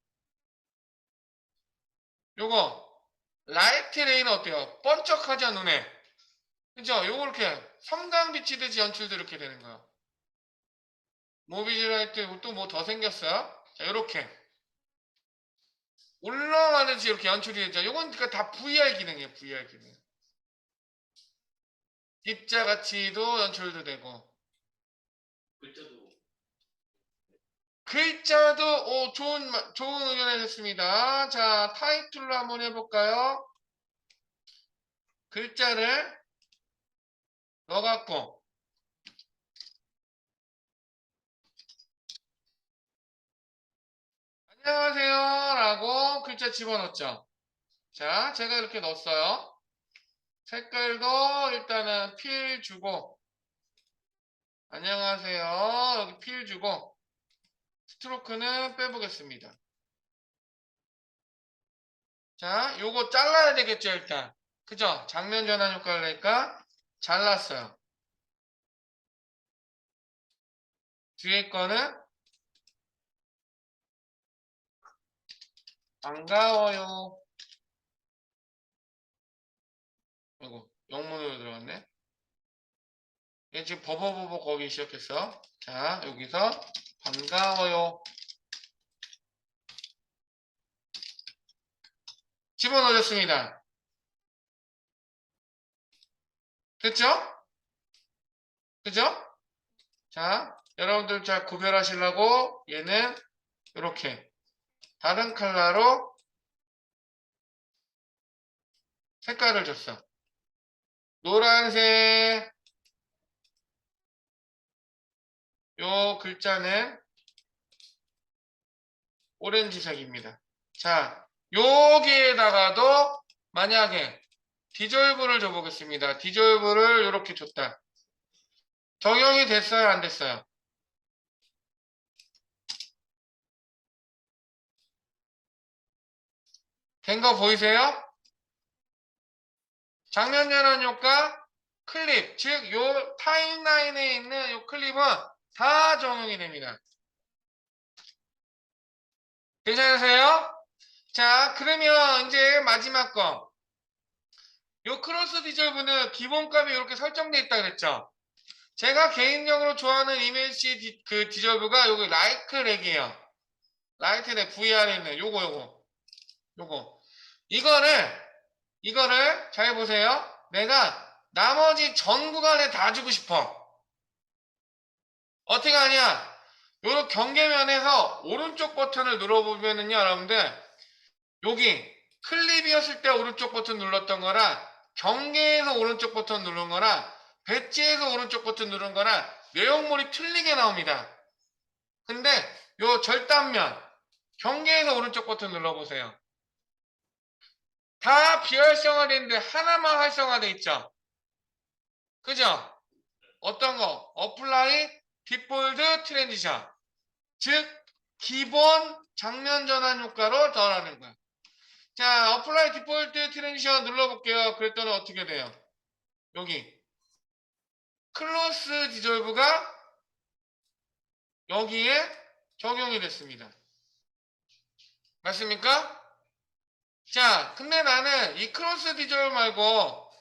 요거 라이트 레이는 어때요? 번쩍하죠 눈에. 그죠? 요거 이렇게 섬광 비치듯이 연출도 이렇게 되는 거예요. 모비지 라이트 또 뭐 더 생겼어요? 자, 요렇게 올라가듯이 이렇게 연출이 되죠. 요건 그러니까 다 VR 기능이에요. VR 기능. 입자 가치도 연출도 되고. 글자도 좋은 의견 해줬습니다. 자, 타이틀로 한번 해볼까요? 글자를 넣어갖고 안녕하세요 라고 글자 집어넣었죠. 자, 제가 이렇게 넣었어요. 색깔도 일단은 필 주고 안녕하세요 여기 필 주고 스트로크는 빼보겠습니다. 자, 요거 잘라야 되겠죠 일단. 그죠? 장면 전환 효과를 내니까 잘랐어요. 뒤에 거는 반가워요. 이거 영문으로 들어갔네. 얘 지금 버버버버 거기 시작했어. 자, 여기서 반가워요. 집어넣어줬습니다. 됐죠? 그죠? 자, 여러분들 잘 구별하시려고 얘는 이렇게 다른 컬러로 색깔을 줬어. 노란색 요 글자는 오렌지색입니다. 자, 여기에다가도 만약에 디졸브를 줘보겠습니다. 디졸브를 이렇게 줬다. 적용이 됐어요? 안 됐어요? 된 거 보이세요? 장면 전환 효과, 클립, 즉 요 타임라인에 있는 요 클립은 다 적용이 됩니다. 괜찮으세요? 자, 그러면 이제 마지막 거. 요 크로스 디졸브는 기본값이 이렇게 설정되어 있다 그랬죠? 제가 개인적으로 좋아하는 이미지 디졸브가 여기 라이트 렉이에요. 라이트 렉 VR에 있는 요거. 이거를 잘 보세요. 내가 나머지 전 구간에 다 주고 싶어. 어떻게 하냐? 요런 경계면에서 오른쪽 버튼을 눌러보면은요, 여러분들 여기 클립이었을 때 오른쪽 버튼 눌렀던 거랑 경계에서 오른쪽 버튼 누른 거랑 배치에서 오른쪽 버튼 누른 거랑 내용물이 틀리게 나옵니다. 근데 요 절단면 경계에서 오른쪽 버튼 눌러보세요. 다 비활성화되어 있는데 하나만 활성화되어 있죠. 그죠? 어떤 거? 어플라이 딥볼드 트랜지션. 즉 기본 장면 전환 효과로 덜하는 거야. 자, 어플라이 디폴트 트랜지션 눌러볼게요. 그랬더니 어떻게 돼요? 여기 클로스 디졸브가 여기에 적용이 됐습니다. 맞습니까? 자, 근데 나는 이 크로스 디졸브 말고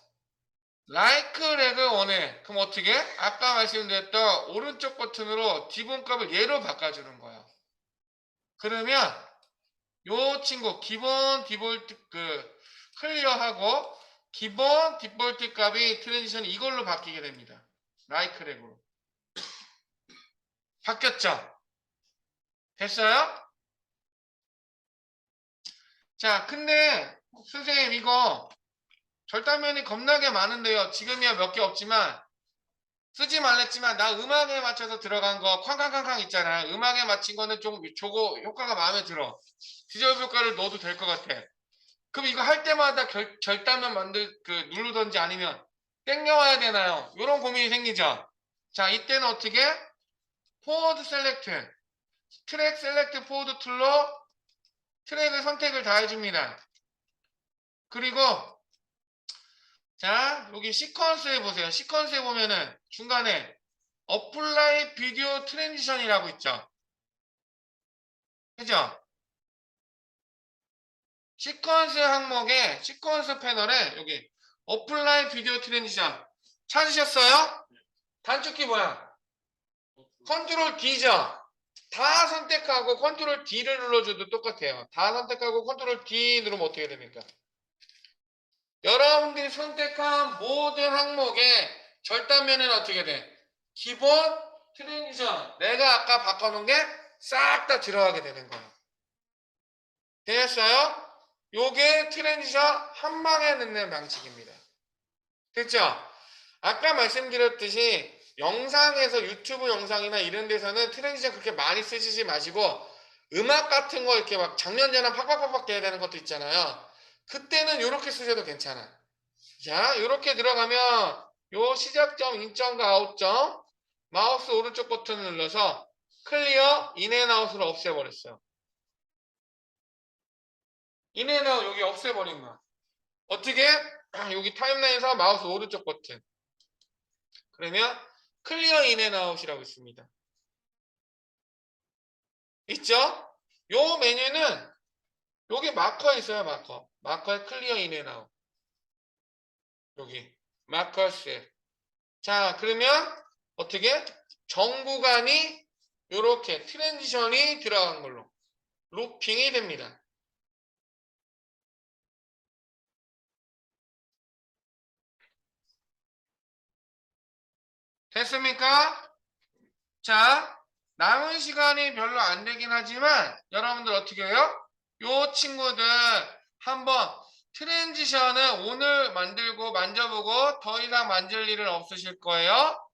라이크 렉을 원해. 그럼 어떻게? 아까 말씀드렸던 오른쪽 버튼으로 기본값을 얘로 바꿔주는 거예요. 그러면 요 친구 기본 디폴트 클리어하고 기본 디폴트 값이 트랜지션이 이걸로 바뀌게 됩니다. 라이크 렉으로. 바뀌었죠? 됐어요? 자, 근데 선생님 이거 절단면이 겁나게 많은데요. 지금이야 몇 개 없지만 쓰지 말랬지만 나 음악에 맞춰서 들어간 거 쾅쾅쾅쾅 있잖아. 음악에 맞춘 거는 좀 저거 효과가 마음에 들어. 디졸브 효과를 넣어도 될 것 같아. 그럼 이거 할 때마다 절단면 누르던지 아니면 땡겨와야 되나요? 이런 고민이 생기죠. 자, 이때는 어떻게? 포워드 셀렉트, 트랙 셀렉트 포워드 툴로 트랙의 선택을 다 해줍니다. 그리고 자, 여기 시퀀스에 보세요. 시퀀스에 보면은 중간에 어플라이 비디오 트랜지션이라고 있죠. 그죠? 시퀀스 항목에 시퀀스 패널에 여기 어플라이 비디오 트랜지션 찾으셨어요? 단축키 뭐야? 컨트롤 D죠? 다 선택하고 컨트롤 D를 눌러줘도 똑같아요. 다 선택하고 컨트롤 D 누르면 어떻게 됩니까? 여러분들이 선택한 모든 항목에 절단면에는 어떻게 돼? 기본 트랜지션 내가 아까 바꿔놓은 게 싹 다 들어가게 되는 거예요. 됐어요? 요게 트랜지션 한 방에 넣는 방식입니다. 됐죠? 아까 말씀드렸듯이 영상에서 유튜브 영상이나 이런 데서는 트랜지션 그렇게 많이 쓰시지 마시고 음악 같은 거 이렇게 막 장면 전환 팍팍팍팍 돼야 되는 것도 있잖아요. 그때는 이렇게 쓰셔도 괜찮아. 자, 이렇게 들어가면 요 시작점, 인점과 아웃점 마우스 오른쪽 버튼을 눌러서 클리어, 인앤아웃으로 없애버렸어요. 인앤아웃 여기 없애버린 거야. 어떻게? 여기 타임라인에서 마우스 오른쪽 버튼. 그러면 클리어 인앤아웃이라고 있습니다. 있죠? 요 메뉴는 여기 마커 있어요, 마커. 마커에 클리어 인앤아웃. 여기 마커 셋. 자, 그러면 어떻게? 전 구간이 이렇게 트랜지션이 들어간 걸로 루핑이 됩니다. 됐습니까? 자, 남은 시간이 별로 안 되긴 하지만 여러분들 어떻게 해요? 요 친구들 한번 트랜지션은 오늘 만들고 만져보고 더 이상 만질 일은 없으실 거예요.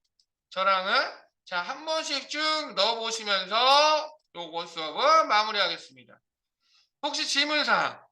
저랑은 자, 한 번씩 쭉 넣어보시면서 요거 수업은 마무리하겠습니다. 혹시 질문사항